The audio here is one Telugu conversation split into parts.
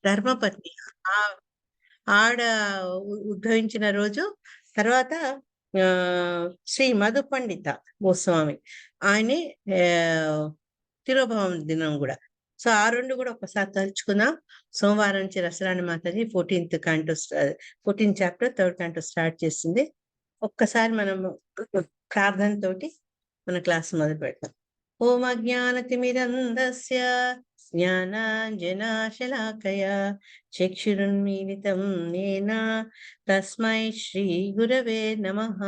ధర్మపత్ని. ఆ ఆడ ఉద్భవించిన రోజు. తర్వాత శ్రీ మధు పండిత గోస్వామి ఆయనే తిరోభవం దినం గూడా. సో, ఆ 2 గూడా ఒక్కసారి తలుచుకుందాం. సోమవారం నుంచి Rasarani Mataji 14th chapter 3rd canto start చేసింది. ఒక్కసారి మనము ప్రార్థనతోటి మన క్లాస్ మొదలుపెడదాం. ఓం అజ్ఞానతిమిరంధస్య జ్ఞానాంజనాశలాకయా చక్షురున్మీలితం येन తస్మై శ్రీగురవే నమః.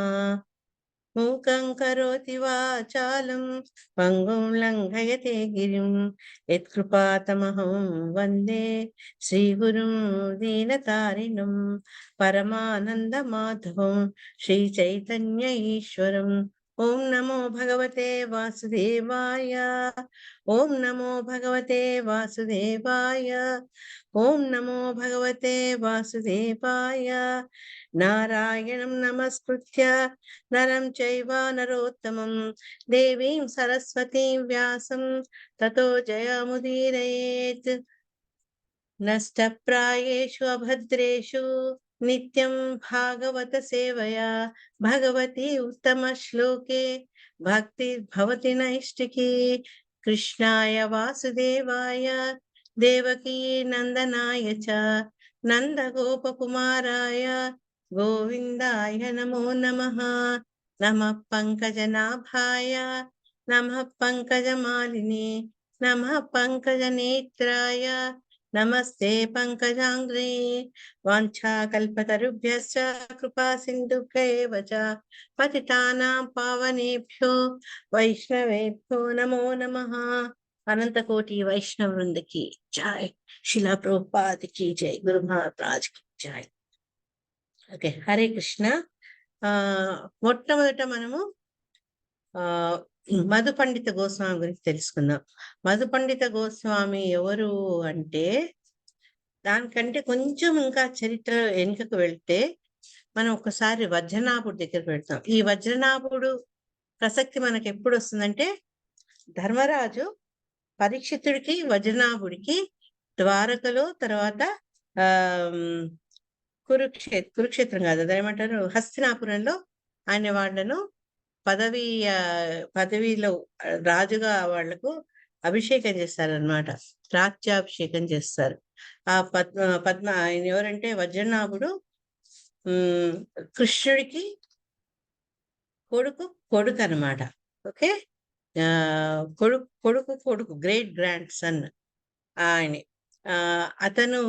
మూకం కరోతి వాచాలం పంగుం లంఘయతే గిరిం యత్కృపాతమహం వందే శ్రీగురుం దీనతారిణం పరమానందమాధవం శ్రీచైతన్య ఈశ్వరం. ఓం నమో భగవతే వాసుదేవాయ. ఓం నమో భగవతే వాసుదేవాయ. ఓం నమో భగవతే వాసుదేవాయ. నారాయణం నమస్కృత్య నరం చైవ నరోత్తమం దేవీం సరస్వతీం వ్యాసం తతో జయముదీరయేత్. నష్టప్రాయేషు అభద్రేషు నిత్యం భాగవత సేవయా భగవతి ఉత్తమ శ్లోకే భక్తి భవతి నైష్టికీ. కృష్ణాయ వాసుదేవాయ దేవకీ నందనాయ చ నందగోపకుమారాయ గోవిందాయ నమో నమః. నమః పంకజనాభాయ నమః పంకజమాలినే నమః పంకజనేత్రాయ నమస్తే పంకజాంగ్రే. వాంఛాకల్పతరుభ్యశ్చ కృపా సింధుభ్యేవ చ పతితానాం పావనేభ్యో వైష్ణవేభ్యో నమో నమః. అనంతకోటి వైష్ణవ వృందకి జై. శిలా ప్రభుపాదకి జై. గురు మహారాజ్ కి జై. ఓకే, హరే కృష్ణ. మొట్టమొదట మనము మధు పండిత గోస్వామి గురించి తెలుసుకుందాం. మధు పండిత గోస్వామి ఎవరు అంటే, దానికంటే కొంచెం ఇంకా చరిత్ర వెనుకకు వెళ్తే మనం ఒకసారి వజ్రనాభుడి దగ్గరకు వెళ్తాం. ఈ వజ్రనాభుడు ప్రసక్తి మనకి ఎప్పుడు వస్తుందంటే, ధర్మరాజు పరీక్షితుడికి వజ్రనాభుడికి ద్వారకలో, తర్వాత ఆ కురుక్షేత్రం కాదు, అదేమంటారు, హస్తినాపురంలో ఆయన వాళ్ళను పదవిలో రాజుగా వాళ్లకు అభిషేకం చేస్తారనమాట. రాజ్యాభిషేకం చేస్తారు. ఆ పద్మ ఆయన ఎవరంటే వజ్రనాభుడు కృష్ణుడికి కొడుకు అనమాట. ఓకే, కొడుకు గ్రేట్ గ్రాండ్ సన్ ఆయన. అతను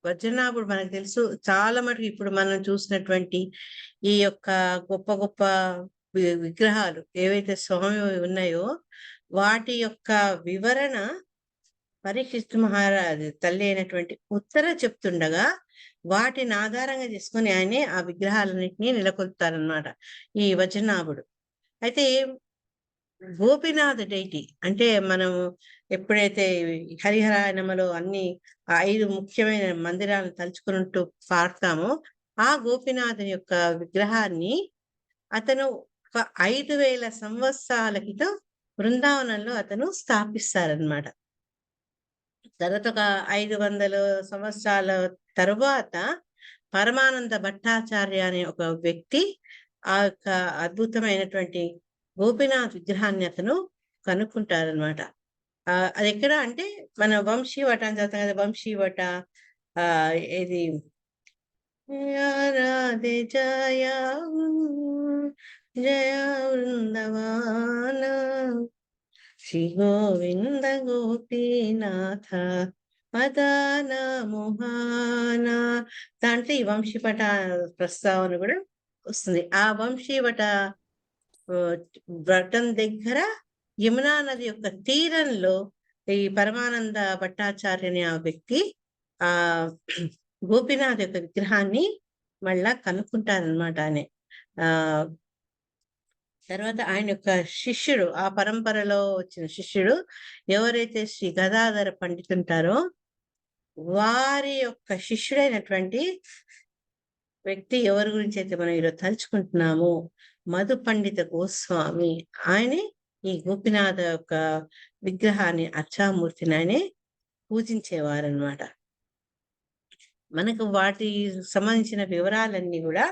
వజ్రనాభుడు మనకు తెలుసు చాలా మటుకు. ఇప్పుడు మనం చూసినటువంటి ఈ యొక్క గొప్ప గొప్ప విగ్రహాలు ఏవైతే స్వామి ఉన్నాయో వాటి యొక్క వివరణ పరీక్షిత్ మహారాజు తల్లి అయినటువంటి ఉత్తర చెప్తుండగా వాటిని ఆధారంగా చేసుకుని ఆయనే ఆ విగ్రహాలన్నింటినీ నెలకొల్పుతారనమాట ఈ వజ్రనాభుడు. అయితే గోపీనాథ్ డైటీ అంటే మనం ఎప్పుడైతే హరిహరాయనమలో అన్ని 5 ముఖ్యమైన మందిరాలను తలుచుకుంటూ పాడతామో, ఆ గోపీనాథుని యొక్క విగ్రహాన్ని అతను 5,000 సంవత్సరాల క్రితం బృందావనంలో అతను స్థాపిస్తారనమాట. తర్వాత ఒక 500 సంవత్సరాల తరువాత పరమానంద భట్టాచార్య అనే ఒక వ్యక్తి ఆ యొక్క అద్భుతమైనటువంటి గోపీనాథ్ విగ్రహాన్ని అతను కనుక్కుంటారనమాట. అది ఎక్కడ అంటే మన వంశీవట అని చదువుతాం కదా, వంశీవట. ఇది రాధే జయ జయ వృందవాన శ్రీ గోవింద గోపీనాథ మదన మోహన. దాంట్లో ఈ వంశీవట ప్రస్తావన కూడా వస్తుంది. ఆ వంశీవట వ్రతం దగ్గర యమునా నది యొక్క తీరంలో ఈ పరమానంద భట్టాచార్య అనే ఆ వ్యక్తి ఆ గోపీనాథ్ యొక్క విగ్రహాన్ని మళ్ళా కనుక్కుంటారనమాట. ఆయన తర్వాత ఆయన యొక్క శిష్యుడు, ఆ పరంపరలో వచ్చిన శిష్యుడు ఎవరైతే శ్రీ గదాధర పండితుంటారో వారి యొక్క శిష్యుడైనటువంటి వ్యక్తి ఎవరి గురించి అయితే మనం ఈరోజు తలుచుకుంటున్నాము, మధు పండిత గోస్వామి. ఆయనే ఈ గోపీనాథ యొక్క విగ్రహాన్ని, అర్చామూర్తిని ఆయనే పూజించేవారనమాట. మనకు వాటి సంబంధించిన వివరాలన్నీ గూడా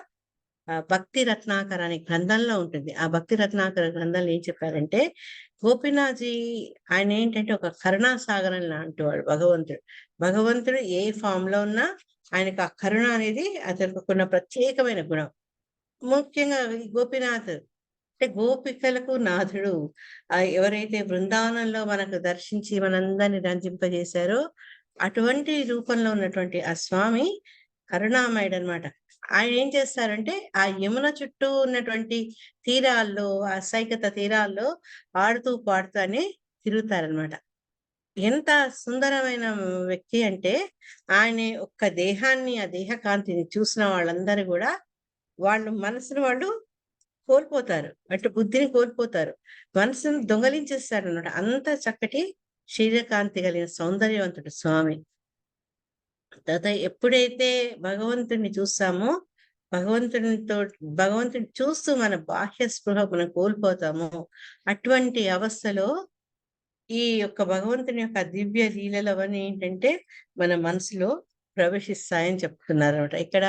భక్తి రత్నాకర్ అనే గ్రంథంలో ఉంటుంది. ఆ భక్తి రత్నాకర్ గ్రంథంలో ఏం చెప్పారంటే, గోపీనాథ్‌జీ ఆయనేంటంటే ఒక కరుణాసాగరం లాంటివాడు భగవంతుడు. భగవంతుడు ఏ ఫామ్‌లో ఉన్నా ఆయనకు ఆ కరుణ అనేది అతనికున్న ప్రత్యేకమైన గుణం. ముఖ్యంగా ఈ గోపీనాథ్ అంటే గోపికలకు నాథుడు. ఎవరైతే బృందావనంలో మనకు దర్శించి మనందరిని రంజింపజేశారో, అటువంటి రూపంలో ఉన్నటువంటి ఆ స్వామి కరుణామయుడనమాట. ఆయనేం చేస్తారంటే, ఆ యమున చుట్టూ ఉన్నటువంటి తీరాల్లో, ఆ సైకత తీరాల్లో ఆడుతూ, పాడుతూ అని తిరుగుతారనమాట. ఎంత సుందరమైన వ్యక్తి అంటే, ఆయన ఒక్క దేహాన్ని, ఆ దేహ కాంతిని చూసిన వాళ్ళందరూ గూడా, వాళ్ళు మనసుని వాళ్ళు కోల్పోతారు. అంటే బుద్ధిని కోల్పోతారు. మనసుని దొంగలించేస్తాడన్నమాట. అంత చక్కటి శరీరకాంతి కలిగిన సౌందర్యవంతుడు స్వామి. తర్వాత ఎప్పుడైతే భగవంతుడిని చూస్తామో, భగవంతునితో భగవంతుడిని చూస్తూ మన బాహ్య స్పృహ మనం కోల్పోతామో, అటువంటి అవస్థలో ఈ యొక్క భగవంతుని యొక్క దివ్య లీలలవన్నీ ఏంటంటే, మన మనసులో ప్రవేశిస్తాయని చెప్తున్నారనమాట. ఇక్కడ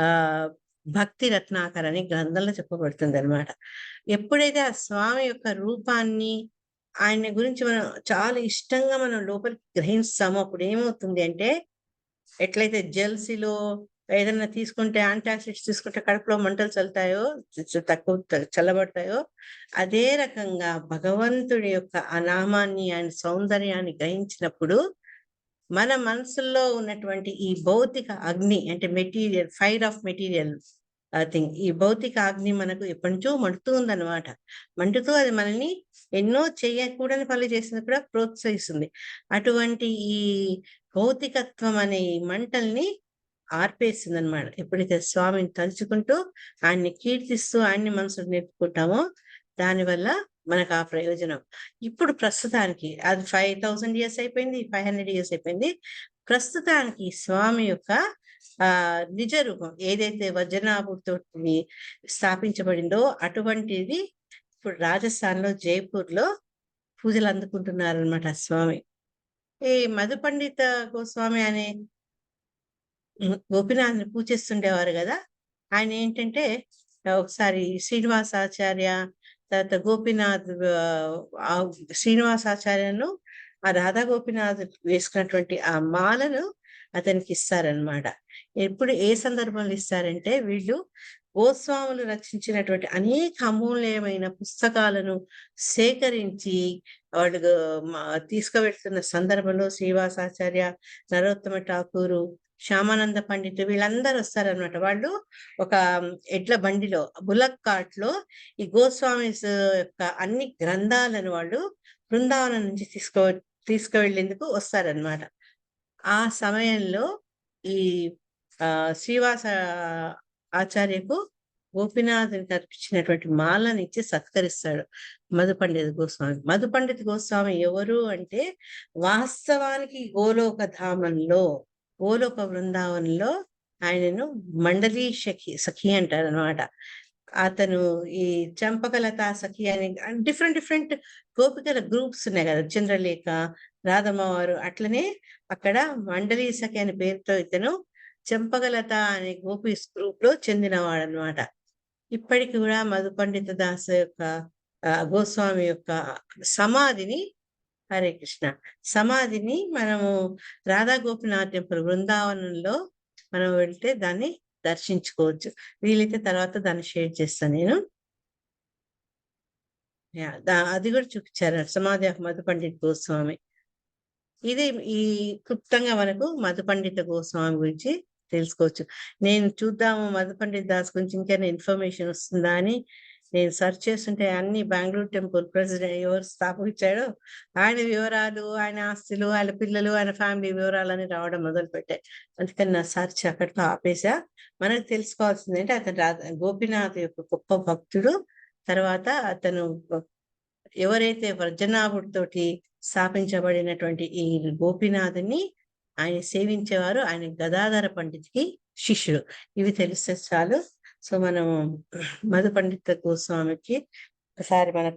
ఆహ్, భక్తి రత్నాకర్ అని గ్రంథంలో చెప్పబడుతుందనమాట. ఎప్పుడైతే ఆ స్వామి యొక్క రూపాన్ని, ఆయన గురించి మనం చాలా ఇష్టంగా మనం లోపలికి గ్రహిస్తామో, అప్పుడేమవుతుంది అంటే, ఎట్లయితే జెల్సీలో ఏదన్నా తీసుకుంటే యాంటాసిడ్స్ తీసుకుంటే కడుపులో మంటలు చల్లుతాయో, తక్కువ చల్లబడతాయో, అదే రకంగా భగవంతుడి యొక్క ఆ నామాన్ని, ఆయన సౌందర్యాన్ని గ్రహించినప్పుడు, మన మనసుల్లో ఉన్నటువంటి ఈ భౌతిక అగ్ని అంటే ఫైర్ ఆఫ్ మెటీరియల్ థింగ్. ఈ భౌతిక అగ్ని మనకు ఎప్పటినుంచో మండుతూ ఉందన్నమాట. మండుతూ అది మనల్ని ఎన్నో చేయకూడని పనులు చేసినా కూడా ప్రోత్సహిస్తుంది. అటువంటి ఈ భౌతికత్వం అనే ఈ మంటల్ని ఆర్పేసిందనమాట. ఎప్పుడైతే స్వామిని తలుచుకుంటూ, ఆయన్ని కీర్తిస్తూ, ఆయన్ని మనసులో నిలుపుకుంటామో, దానివల్ల మనకు ఆ ప్రయోజనం. ఇప్పుడు ప్రస్తుతానికి అది 5000 ఇయర్స్ అయిపోయింది. 500 ఇయర్స్ అయిపోయింది. ప్రస్తుతానికి స్వామి యొక్క నిజ రూపం ఏదైతే వజ్రనాభుడితోటి స్థాపించబడిందో, అటువంటిది ఇప్పుడు రాజస్థాన్‌లో, జైపూర్‌లో పూజలు అందుకుంటున్నారనమాట ఆ స్వామి. ఈ మధు పండిత గోస్వామి అనే గోపీనాథ్‌ని పూజిస్తుండేవారు గదా! ఆయనేంటంటే ఒకసారి శ్రీనివాసాచార్య, తర్వాత గోపీనాథ్ శ్రీనివాసాచార్యను ఆ రాధా గోపీనాథ్ వేసుకున్నటువంటి ఆ మాలను అతనికిస్తారనమాట. ఎప్పుడు ఏ సందర్భంలో ఇస్తారంటే, వీళ్ళు గోస్వాములు రచించినటువంటి అనేక అమూల్యమైన పుస్తకాలను సేకరించి వాళ్ళు తీసుకువెళ్తున్న సందర్భంలో శ్రీనివాసాచార్య, నరోత్తమ ఠాకూరు, శ్యామానంద పండిత్ వీళ్ళందరూ వస్తారనమాట. వాళ్ళు ఒక ఎడ్ల బండిలో బులక్ కార్ట్‌లో ఈ గోస్వామీస్ యొక్క అన్ని గ్రంథాలను వాళ్ళు బృందావనం నుంచి తీసుకువెళ్ళేందుకు వస్తారనమాట. ఆ సమయంలో ఈ శ్రీవాస ఆచార్యకు గోపీనాథునికి అర్పించినటువంటి మాలనిచ్చి సత్కరిస్తాడు మధు పండిత గోస్వామి. మధు పండిత గోస్వామి ఎవరు అంటే, వాస్తవానికి గోలోక బృందావనంలో ఆయనను మండలీ సఖి అంటారనమాట. అతను ఈ చంపకలతా సఖి అని డిఫరెంట్ డిఫరెంట్ గోపికల గ్రూప్స్ ఉన్నాయి గదా! చంద్రలేఖ, రాధమ్మవారు అట్లనే అక్కడ మండలీ సఖి అనే పేరుతో ఇతను చెంపకలత అనే గోపీస్ గ్రూప్‌లో చెందినవాడనమాట. ఇప్పటికి కూడా మధు పండిత దాస్ యొక్క గోస్వామి యొక్క సమాధిని హరే కృష్ణ. సమాధిని మనము రాధా గోపినాథ్ టెంపుల్ బృందావనంలో మనం వెళ్తే దాన్ని దర్శించుకోవచ్చు. వీలైతే తర్వాత దాన్ని షేర్ చేస్తా నేను. యాహ్! అది కూడా చూపిచ్చారు. సమాధి ఆఫ్ మధు పండిత్ గోస్వామి. ఇది ఈ క్లుప్తంగా మనకు మధు పండిత గోస్వామి గురించి తెలుసుకోవచ్చు. నేను చూద్దాము మధు పండిత్ దాస్ గురించి ఇంకేమైనా ఇన్ఫర్మేషన్ వస్తుందా అని నేను సెర్చ్ చేస్తుంటే అన్ని బెంగుళూరు టెంపుల్ ప్రెసిడెంట్ ఎవరు స్థాపించాడో ఆయన వివరాలు, ఆయన ఆస్తులు, ఆయన పిల్లలు, ఆయన ఫ్యామిలీ వివరాలన్నీ రావడం మొదలుపెట్టాయి. అందుకని నా సెర్చ్ అక్కడితో ఆపేసా. మనకు తెలుసుకోవాల్సిందేంటే అతను గోపీనాథ్ యొక్క గొప్ప భక్తుడు. తర్వాత అతను ఎవరైతే వ్రజనాభుడితోటి స్థాపించబడినటువంటి ఈ గోపీనాథుని ఆయన సేవించేవారు. ఆయన గదాధర పండితుకి శిష్యుడు. ఇవి తెలిస్తే చాలు. సో, మనము మధు పండిత గోస్వామికి ఒకసారి మన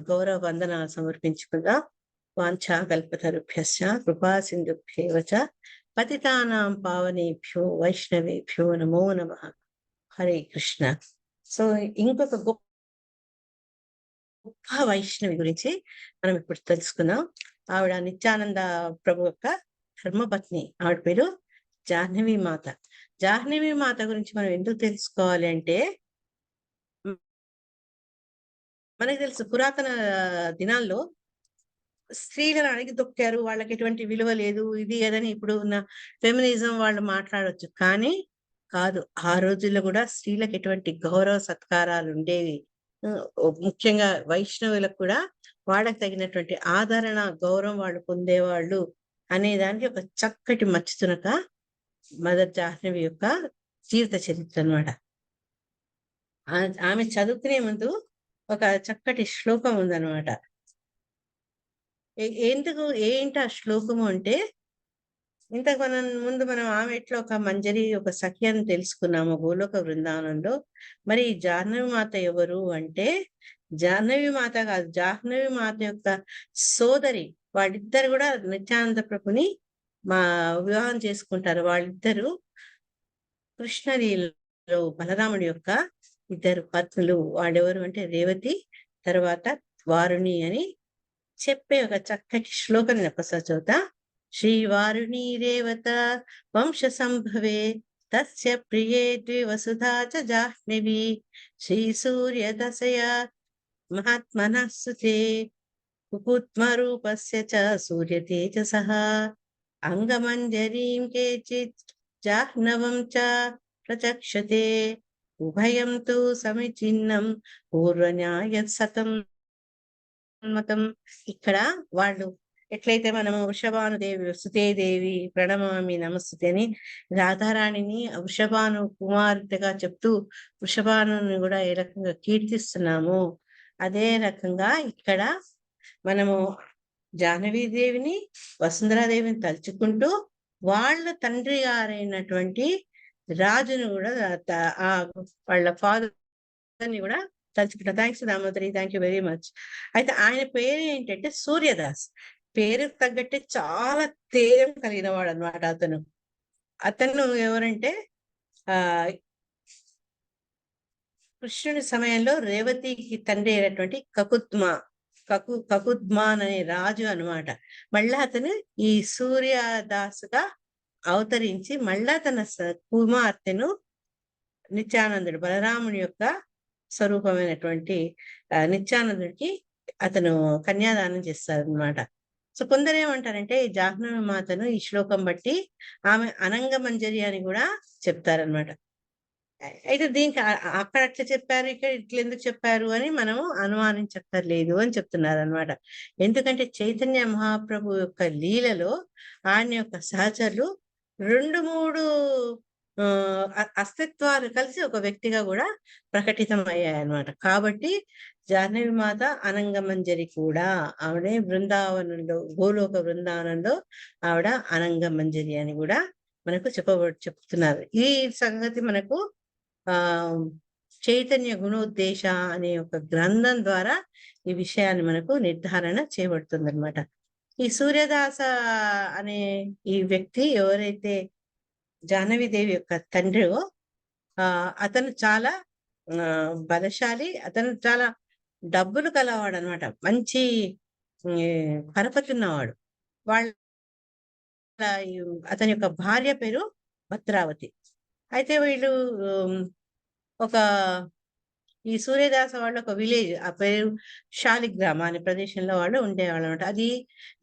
గౌరవ వందనాలు సమర్పించుకుందాం. వాంఛాకల్పతరుభ్యశ్చ కృపా సింధుభ్యేవ చ పతితానాం పావనేభ్యో వైష్ణవేభ్యో నమో నమః. హరే కృష్ణ. సో ఇంకొక గొప్ప వైష్ణవి గురించి మనం ఇప్పుడు తెలుసుకుందాం. ఆవిడ నిత్యానంద ప్రభు యొక్క ధర్మపత్ని. ఆవిడ పేరు జాహ్నవి మాత. జాహ్నవి మాత గురించి మనం ఎందుకు తెలుసుకోవాలి అంటే, మనకు తెలుసు పురాతన దినాల్లో స్త్రీలను అణిగిదొక్కారు. వాళ్ళకి ఎటువంటి విలువ లేదు. ఇది అదని ఇప్పుడు ఉన్న ఫెమినిజం వాళ్ళు మాట్లాడొచ్చు. కానీ కాదు. ఆ రోజుల్లో కూడా స్త్రీలకు ఎటువంటి గౌరవ సత్కారాలు ఉండేవి. ముఖ్యంగా వైష్ణవులకు కూడా వాళ్ళకి తగినటువంటి ఆదరణ, గౌరవం వాళ్ళు పొందేవాళ్ళు అనే దానికి ఒక చక్కటి మచ్చుతునక మదర్ జాహ్నవి యొక్క జీవిత చరిత్ర అన్నమాట. ఆమె చదువుకునే ముందు ఒక చక్కటి శ్లోకం ఉందన్నమాట. ఏంటి ఆ శ్లోకము అంటే, ఇంతకు మనం ఆమెట్లో ఒక మంజరి, ఒక సఖి అని తెలుసుకున్నాము గోలోక బృందావనంలో. మరి ఈ జాహ్నవి మాత ఎవరు అంటే, జాహ్నవి మాత కాదు, జాహ్నవి మాత యొక్క సోదరి. వాళ్ళిద్దరు కూడా నిత్యానంద ప్రభుని వివాహం చేసుకుంటారు. వాళ్ళిద్దరు కృష్ణలీలలో బలరాముడి యొక్క ఇద్దరు పత్నులు. వాళ్ళెవరు అంటే రేవతి, తర్వాత వారుణి అని చెప్పే ఒక చక్కటి శ్లోకం ఒకసారి చదువుతా. శ్రీవారుణి రేవత వంశ సంభవే తస్య ప్రియే ద్వివసుధా చ జాహ్నవి శ్రీ సూర్య దశయ మహాత్మనః సుతే కుకుత్మరూపస్య చ సూర్య తేజసః అంగమంజరీం కేచిత్ జాహ్నవం చ ప్రచక్షతే ఉభయం తు సమిచిన్నం పూర్వన్యాయసతం మతం. ఇక్కడ వాళ్ళు ఎట్లయితే మనము వృషభానుదేవి సుతేదేవి ప్రణమామి నమస్తుతే అని రాధారాణిని వృషభాను కుమార్తెగా చెప్తూ వృషభానుని కూడా ఏ రకంగా కీర్తిస్తున్నాము, అదే రకంగా ఇక్కడ మనము జాహ్నవీదేవిని, వసుంధరాదేవిని తలుచుకుంటూ వాళ్ళ తండ్రి గారైనటువంటి రాజును కూడా వాళ్ళ ఫాదర్ని కూడా తలుచుకుంటాం. Thanks Damodari, thank you very much. అయితే ఆయన పేరు ఏంటంటే సూర్యదాస్. పేరుకు తగ్గట్టే చాలా తేజం కలిగిన వాడు అనమాట అతను. అతను ఎవరంటే ఆ కృష్ణుని సమయంలో రేవతికి తండ్రి అయినటువంటి కకుద్మాన్ అనే రాజు అనమాట. మళ్ళా అతను ఈ సూర్యదాసుగా అవతరించి మళ్ళా తన కుమార్తెను నిత్యానందుడు బలరాముని యొక్క స్వరూపమైనటువంటి నిత్యానందుడికి అతను కన్యాదానం చేస్తారనమాట. సో కొందరు ఏమంటారంటే ఈ జాహ్నవి మాతను ఈ శ్లోకం బట్టి ఆమె అనంగ మంజరి అని కూడా చెప్తారనమాట. అయితే దీనికి అక్కడ అట్లా చెప్పారు, ఇక్కడ ఇట్లా ఎందుకు చెప్పారు అని మనము అనుమానించక్కర్లేదు అని చెప్తున్నారు అనమాట. ఎందుకంటే చైతన్య మహాప్రభు యొక్క లీలలో ఆయన యొక్క సహచరులు 2-3 అస్తిత్వాలు కలిసి ఒక వ్యక్తిగా కూడా ప్రకటితం అయ్యాయన్నమాట. కాబట్టి జాహ్నవి మాత అనంగమంజరి కూడా. ఆవిడే బృందావనంలో, గోలోక బృందావనంలో ఆవిడ అనంగమంజరి అని కూడా మనకు చెప్తున్నారు. ఈ సంగతి మనకు చైతన్య గుణోద్దేశ అనే ఒక గ్రంథం ద్వారా ఈ విషయాన్ని మనకు నిర్ధారణ చేయబడుతుంది అనమాట. ఈ సూర్యదాస అనే ఈ వ్యక్తి ఎవరైతే జాహ్నవీదేవి యొక్క తండ్రి, అతను చాలా బలశాలి. అతను చాలా డబ్బులు కలవాడు అనమాట. మంచి పరపతి ఉన్నవాడు. అతని యొక్క భార్య పేరు భద్రావతి. అయితే వీళ్ళు ఈ సూర్యదాస వాళ్ళు ఒక విలేజ్, ఆ పేరు శాలిగ్రామ అనే ప్రదేశంలో వాళ్ళు ఉండేవాళ్ళు అనమాట. అది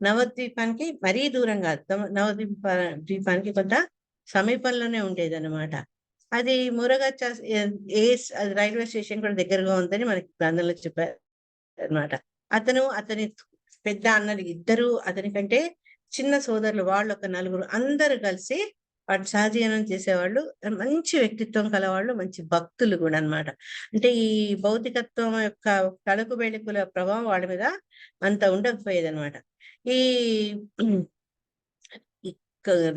నవద్వీపానికి మరీ దూరం కాదు, ద్వీపానికి కొంత సమీపంలోనే ఉండేది అనమాట. అది మురగచ్చ రైల్వే స్టేషన్ కూడా దగ్గరగా ఉందని మనకి గ్రంథంలో చెప్పారు అనమాట. అతని పెద్ద అన్నలు ఇద్దరు, అతని కంటే చిన్న సోదరులు వాళ్ళు ఒక 4 అందరూ కలిసి వాడు సహజీవనం చేసేవాళ్ళు. మంచి వ్యక్తిత్వం కలవాళ్ళు, మంచి భక్తులు కూడా అన్నమాట. అంటే ఈ భౌతికత్వం యొక్క తలుకు బెళుకుల ప్రభావం వాళ్ళ మీద అంత ఉండకపోయేది అనమాట. ఈ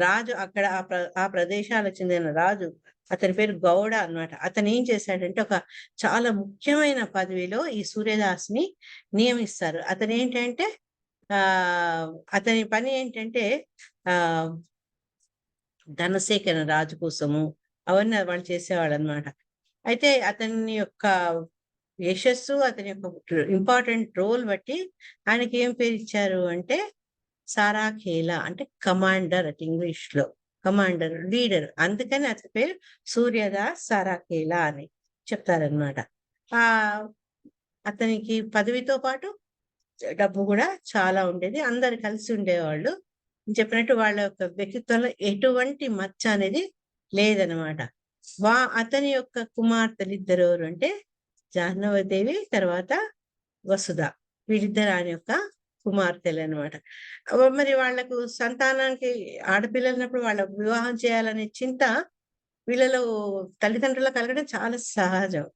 రాజు అక్కడ ఆ ప్రదేశాలకు చెందిన రాజు, అతని పేరు గౌడ అన్నమాట. అతను ఏం చేశాడంటే ఒక చాలా ముఖ్యమైన పదవిలో ఈ సూర్యదాస్ని నియమిస్తారు. అతను ఏంటంటే అతని పని ఏంటంటే ఆహ్, ధనసేకరణ రాజు కోసము అవన్నీ వాళ్ళు చేసేవాళ్ళనమాట. అయితే అతని యొక్క యశస్సు, అతని యొక్క ఇంపార్టెంట్ రోల్ బట్టి ఆయనకి ఏం పేరిచ్చారు అంటే సారాఖేలా అంటే కమాండర్ అట్ ఇంగ్లీష్‌లో. Commander, leader. అందుకని అతని పేరు సూర్యదాస్ సారాఖేలా అని చెప్తారనమాట. ఆహ్, అతనికి పదవితో పాటు డబ్బు గూడా చాలా ఉండేది. అందరూ కలిసి ఉండేవాళ్ళు. చెప్పినట్టు వాళ్ళ యొక్క వ్యక్తిత్వంలో ఎటువంటి మచ్చ అనేది లేదనమాట. అతని యొక్క కుమార్తెలిద్దరు ఎవరంటే జాహ్నవీదేవి, తర్వాత వసుధ. వీళ్ళిద్దరు ఆయన యొక్క కుమార్తెలనమాట. మరి వాళ్ళకు సంతానానికి ఆడపిల్లలున్నప్పుడు వాళ్ళకి వివాహం చేయాలనే చింత వీళ్ళలో తల్లిదండ్రులకు కలగడం చాలా సహజం.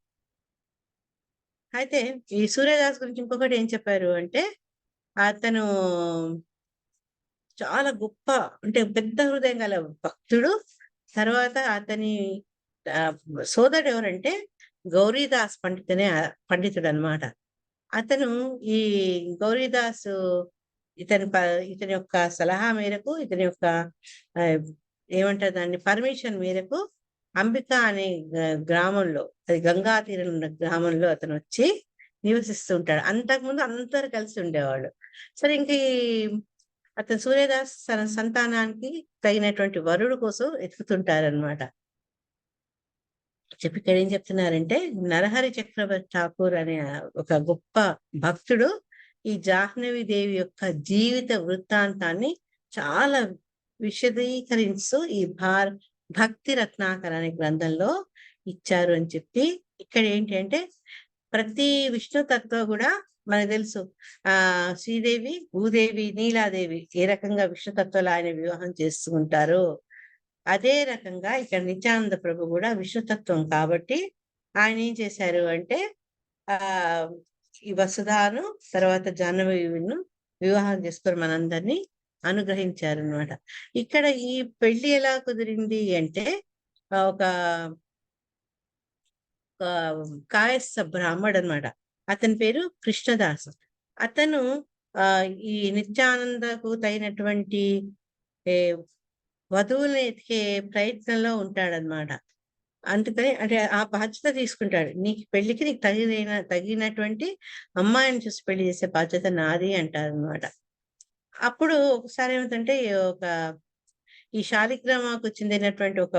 అయితే ఈ సూర్యదాస్ గురించి ఇంకొకటి ఏం చెప్పారు అంటే, అతను చాలా గొప్ప అంటే పెద్ద హృదయం గల భక్తుడు. తర్వాత అతని ఆహ్, సోదరుడెవరంటే గౌరీదాస్ పండితుడనమాట. అతను ఈ గౌరీదాసు ఇతని ప ఇతని యొక్క సలహా మేరకు, ఇతని యొక్క ఆహ్, ఏమంటారు దాన్ని పర్మిషన్ మేరకు అంబిక అనే గ్రామంలో, అది గంగా తీరం ఉన్న గ్రామంలో అతనొచ్చి నివసిస్తూ ఉంటాడు. అంతకుముందు అందరూ కలిసి ఉండేవాళ్ళు. సరే ఇంక ఈ అతను సూర్యదాస్ తన సంతానానికి తగినటువంటి వరుడు కోసం వెతుకుతుంటారనమాట. ఇక్కడ ఏం చెప్తున్నారంటే, నరహరి చక్రవర్తి ఠాకూర్ అనే ఒక గొప్ప భక్తుడు ఈ జాహ్నవి దేవి యొక్క జీవిత వృత్తాంతాన్ని చాలా విశదీకరిస్తూ ఈ భక్తి రత్నాకర్ అనే గ్రంథంలో ఇచ్చారు అని చెప్పి, ఇక్కడ ఏంటి అంటే ప్రతి విష్ణు తత్వ గూడా మనకు తెలుసు. శ్రీదేవి, భూదేవి, నీలాదేవి ఏ రకంగా విష్ణు తత్వాలు ఆయన వివాహం చేసుకుంటారో, అదే రకంగా ఇక్కడ నిత్యానంద ప్రభు గూడా విష్ణుతత్వం కాబట్టి ఆయనేం చేశారు అంటే ఆహ్, ఈ వసుధాను, తర్వాత జాహ్నవిను వివాహం చేసుకొని మనందరిని అనుగ్రహించారనమాట. ఇక్కడ ఈ పెళ్లి ఎలా కుదిరింది అంటే ఒక కాయస్థ బ్రాహ్మడనమాట. అతని పేరు కృష్ణదాసు. అతను ఈ నిత్యానందకు తగినటువంటి ఏ వధువుని ఎతికే ప్రయత్నంలో ఉంటాడనమాట. అందుకని అంటే ఆ బాధ్యత తీసుకుంటాడు. పెళ్ళికి నీకు తగినటువంటి అమ్మాయిని చూసి పెళ్లి చేసే బాధ్యత నాది అంటారనమాట. అప్పుడు ఒకసారి ఏమైందంటే ఈ శాలిగ్రామకు చెందినటువంటి ఒక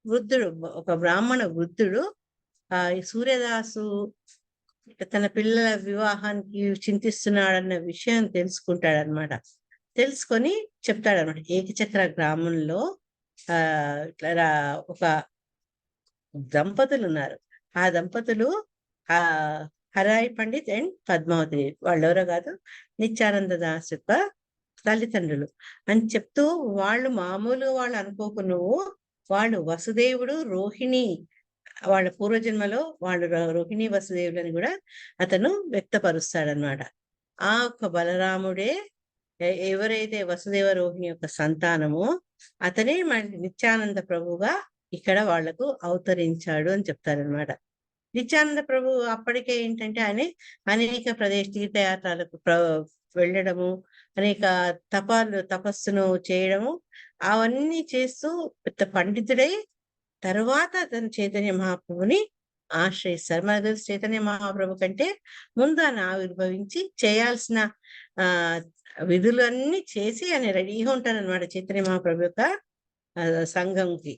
వృద్ధుడు, ఒక బ్రాహ్మణ వృద్ధుడు ఈ సూర్యదాసు తన పిల్లల వివాహానికి చింతిస్తున్నాడన్న విషయం తెలుసుకుంటాడనమాట. తెలుసుకొని చెప్తాడనమాట. ఏకచక్ర గ్రామంలో ఇట్లా ఒక దంపతులున్నారు. ఆ దంపతులు హరాయి పండిత్ అండ్ పద్మావతి దేవి. వాళ్ళెవరో కాదు, నిత్యానంద దాస్ యొక్క తల్లిదండ్రులు అని చెప్తూ, వాళ్ళు మామూలుగా వాళ్ళు అనుకోకు నువ్వు, వాళ్ళు వసుదేవుడు, రోహిణి వాళ్ళ పూర్వజన్మలో వాళ్ళు రోహిణి వసుదేవులని కూడా అతను వ్యక్తపరుస్తాడనమాట. ఆ ఒక్క బలరాముడే ఎవరైతే వసుదేవ రోహిణి యొక్క సంతానమో అతనే మన నిత్యానంద ప్రభువుగా ఇక్కడ వాళ్లకు అవతరించాడు అని చెప్తారనమాట. నిత్యానంద ప్రభు అప్పటికే ఏంటంటే ఆయన అనేక తీర్థయాత్రలకు వెళ్ళడము, అనేక తపస్సును చేయడము, అవన్నీ చేస్తూ పెద్ద పండితుడై తర్వాత అతను చైతన్య మహాప్రభుని ఆశ్రయిస్తారు. మనకు తెలుసు చైతన్య మహాప్రభు కంటే ముందు ఆయన ఆవిర్భవించి చేయాల్సిన ఆహ్, విధులన్నీ చేసి ఆయన రెడీగా ఉంటారనమాట చైతన్య మహాప్రభు యొక్క సంఘంకి.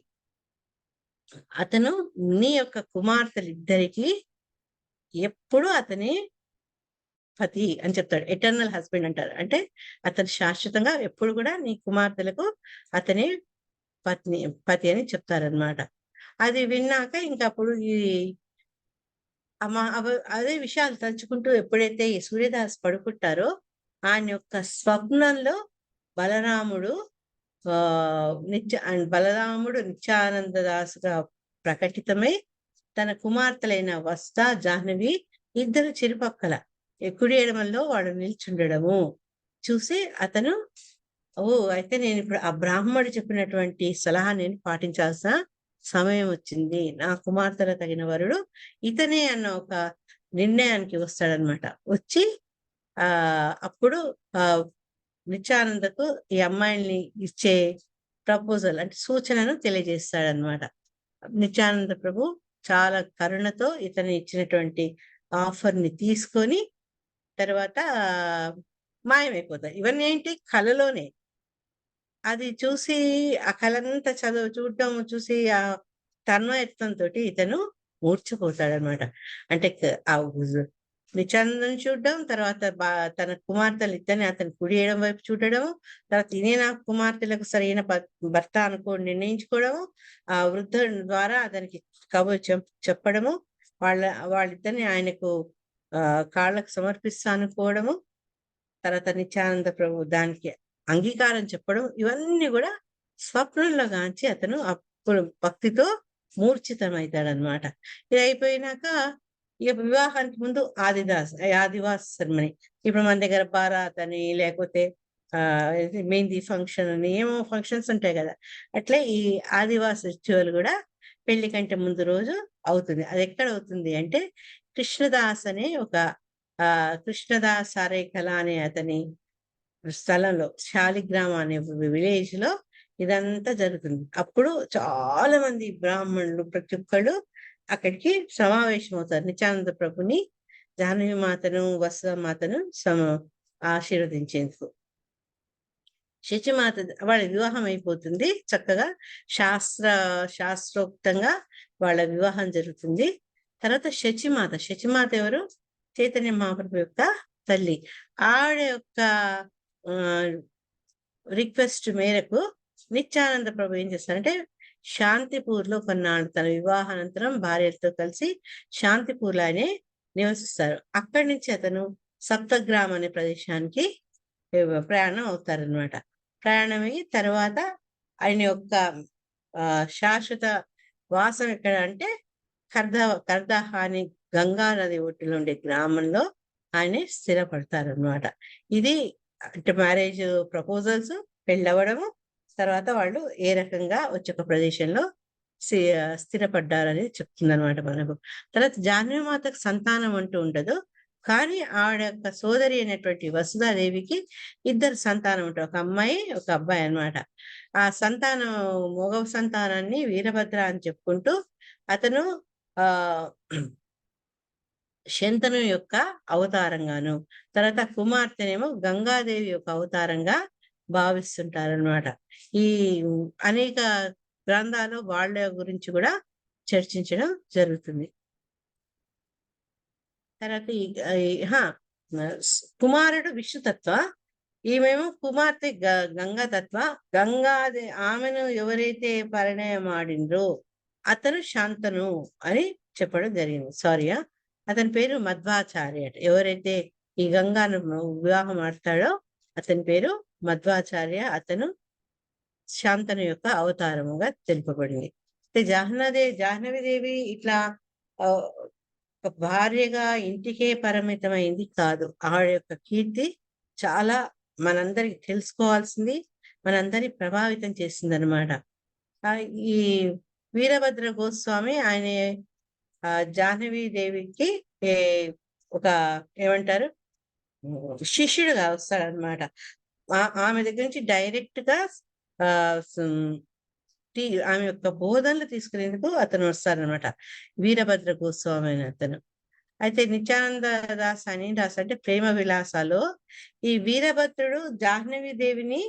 అతను నీ యొక్క కుమార్తెలిద్దరికీ ఎప్పుడు అతని పతి అని చెప్తాడు. ఎటర్నల్ హస్బెండ్ అంటారు. అంటే అతను శాశ్వతంగా ఎప్పుడు కూడా నీ కుమార్తెలకు అతని పతి అని చెప్తారనమాట. అది విన్నాక ఇంకప్పుడు ఈ అదే విషయాలు తలుచుకుంటూ ఎప్పుడైతే ఈ సూర్యదాస్ పడుకుంటారో ఆయన యొక్క స్వప్నంలో బలరాముడు బలరాముడు నిత్యానంద దాసుగా ప్రకటితమై తన కుమార్తెలైన వస్త, జాహ్నవి ఇద్దరు చిరుపక్కల కుడి ఎడమల్లో వాడు నిల్చుండడము చూసి అతను అయితే నేను ఇప్పుడు ఆ బ్రాహ్మడు చెప్పినటువంటి సలహా నేను పాటించాల్సిన సమయం వచ్చింది. నా కుమార్తెలకు తగిన వరుడు ఇతనే అన్న ఒక నిర్ణయానికి వస్తాడనమాట. వచ్చి అప్పుడు నిత్యానందకు ఈ అమ్మాయిల్ని ఇచ్చే ప్రపోజల్ అంటే సూచనను తెలియజేస్తాడనమాట. నిత్యానంద ప్రభు చాలా కరుణతో ఇతను ఇచ్చినటువంటి ఆఫర్‌ని తీసుకొని తర్వాత మాయమైపోతారు. ఇవన్నీ ఏంటి కలలోనే. అది చూసి ఆ కలంతా చూడటం చూసి తన్మయత్వంతోటి ఇతను మూర్ఛపోతాడనమాట. అంటే ఆ నిత్యానందని చూడడం, తర్వాత తన కుమార్తెలిద్దరిని అతని కుడి ఎడమ వైపు చూడడము, తర్వాత ఈయనే నా కుమార్తెలకు సరైన భర్త నిర్ణయించుకోవడము, ఆ వృద్ధుని ద్వారా అతనికి కబురు చెప్పడము, వాళ్ళిద్దరిని ఆయనకు కాళ్ళకు సమర్పిస్తా అనుకోవడము, తర్వాత నిత్యానంద ప్రభు దానికి అంగీకారం చెప్పడం, ఇవన్నీ గూడా స్వప్నంలో గాంచి అతను అప్పుడు భక్తితో మూర్ఛితమైతాడనమాట. ఇది అయిపోయినాక ఇక వివాహానికి ముందు ఆదివాస్ సెరమనీ. ఇప్పుడు మన దగ్గర బారాత్ అని, లేకపోతే ఇది మెహందీ ఫంక్షన్ అని ఏమో ఫంక్షన్స్ ఉంటాయి గదా! అట్లే ఈ ఆదివాస్ రిచువల్ గూడా పెళ్లి కంటే ముందు రోజు అవుతుంది. అదెక్కడవుతుంది అంటే కృష్ణదాస్ అనే ఒక కృష్ణదాస్ ఆరేకల అనే అతని స్థలంలో శాలిగ్రామం అనే విలేజ్‌లో ఇదంతా జరుగుతుంది. అప్పుడు చాలా మంది బ్రాహ్మణులు ప్రతి ఒక్కళ్ళు అక్కడికి సమావేశమవుతారు. నిత్యానంద ప్రభుని, జాహ్నవి మాతను, వసుధామాతను ఆశీర్వదించేందుకు. శచీమాత వాళ్ళ వివాహం అయిపోతుంది. చక్కగా శాస్త్రోక్తంగా వాళ్ళ వివాహం జరుగుతుంది. తర్వాత శచీమాత ఎవరు? చైతన్య మహాప్రభు యొక్క తల్లి. ఆవిడ యొక్క రిక్వెస్ట్ మేరకు నిత్యానంద ప్రభు ఏం చేస్తారంటే శాంతిపూర్‌లో కొన్నాళ్ళు తన వివాహానంతరం భార్యలతో కలిసి శాంతిపూర్‌లో ఆయనే నివసిస్తారు. అక్కడి నుంచి అతను సప్తగ్రామ్ అనే ప్రదేశానికి ప్రయాణం అవుతారనమాట. ప్రయాణమయ్యి తర్వాత ఆయన యొక్క శాశ్వత వాసం ఎక్కడ అంటే కర్దాహ అని గంగా నది ఒడ్డులో ఉండే గ్రామంలో ఆయనే స్థిరపడతారనమాట. ఇది అంటే మ్యారేజ్ ప్రపోజల్స్, పెళ్ళవ్వడము, తర్వాత వాళ్ళు ఏ రకంగా వచ్చి ఒక ప్రదేశంలో స్థిరపడ్డారనేది చెప్తుందనమాట మనకు. తర్వాత జాహ్నవి మాతకు సంతానం అంటూ ఉండదు. కానీ ఆవిడ యొక్క సోదరి అయినటువంటి వసుధాదేవికి ఇద్దరు సంతానం ఉంటారు. ఒక అమ్మాయి, ఒక అబ్బాయి అన్నమాట. ఆ సంతానం మగ సంతానాన్ని వీరభద్ర అని చెప్పుకుంటూ అతను ఆహ్, శంతను యొక్క అవతారంగాను, తర్వాత కుమార్తెనేమో గంగాదేవి యొక్క అవతారంగా భావిస్తుంటారనమాట. ఈ అనేక గ్రంథాలు వాళ్ళ గురించి కూడా చర్చించడం జరుగుతుంది. తర్వాత కుమారుడు విష్ణుతత్వ, ఈమెమో కుమార్తె గంగాతత్వ. ఆమెను ఎవరైతే పరిణయం ఆడిండ్రో అతను శాంతను అని చెప్పడం జరిగింది. సారీ అతని పేరు మధ్వాచార్య అట. ఎవరైతే ఈ గంగాను వివాహం ఆడతాడో అతని పేరు మధ్వాచార్య. అతను శాంతను యొక్క అవతారముగా తెలుపబడింది. అయితే జాహ్నవీదేవి ఇట్లా ఒక భార్యగా ఇంటికే పరిమితమైంది కాదు. ఆవిడ యొక్క కీర్తి చాలా మనందరికి తెలుసుకోవాల్సింది, మనందరిని ప్రభావితం చేసిందనమాట. ఈ వీరభద్ర గోస్వామి ఆయన జాహ్నవీదేవికి ఒక ఏమంటారు శిష్యుడుగా వస్తాడనమాట. ఆమె దగ్గర నుంచి డైరెక్ట్‌గా ఆమె యొక్క బోధనలు తీసుకునేందుకు అతను వస్తారనమాట. వీరభద్ర గోస్వామి అనే అతను. అయితే నిత్యానంద దాస్ అని రాసారంటే ప్రేమ విలాసాలో ఈ వీరభద్రుడు జాహ్నవి దేవిని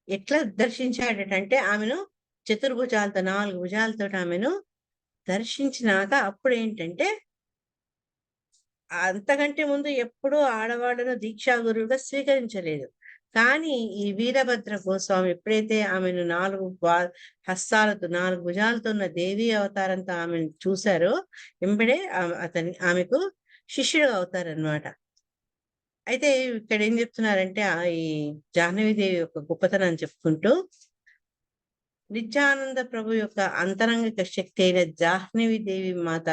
ఎట్లా దర్శించాడటంటే ఆమెను చతుర్భుజాలతో 4 భుజాలతోటి ఆమెను దర్శించినాక అప్పుడేంటంటే అంతకంటే ముందు ఎప్పుడూ ఆడవాళ్ళను దీక్షా గురువుగా స్వీకరించలేదు. కానీ ఈ వీరభద్ర గోస్వామి ఎప్పుడైతే ఆమెను 4 హస్తాలతో 4 భుజాలతో ఉన్న దేవీ అవతారంతో ఆమెను చూసారో ఎంబడే ఆమెకు శిష్యుడు అవుతారనమాట. అయితే ఇక్కడ ఏం చెప్తున్నారంటే ఈ జాహ్నవీదేవి యొక్క గొప్పతనాన్ని చెప్పుకుంటూ నిత్యానంద ప్రభు యొక్క అంతరంగిక శక్తి అయిన జాహ్నవీదేవి మాత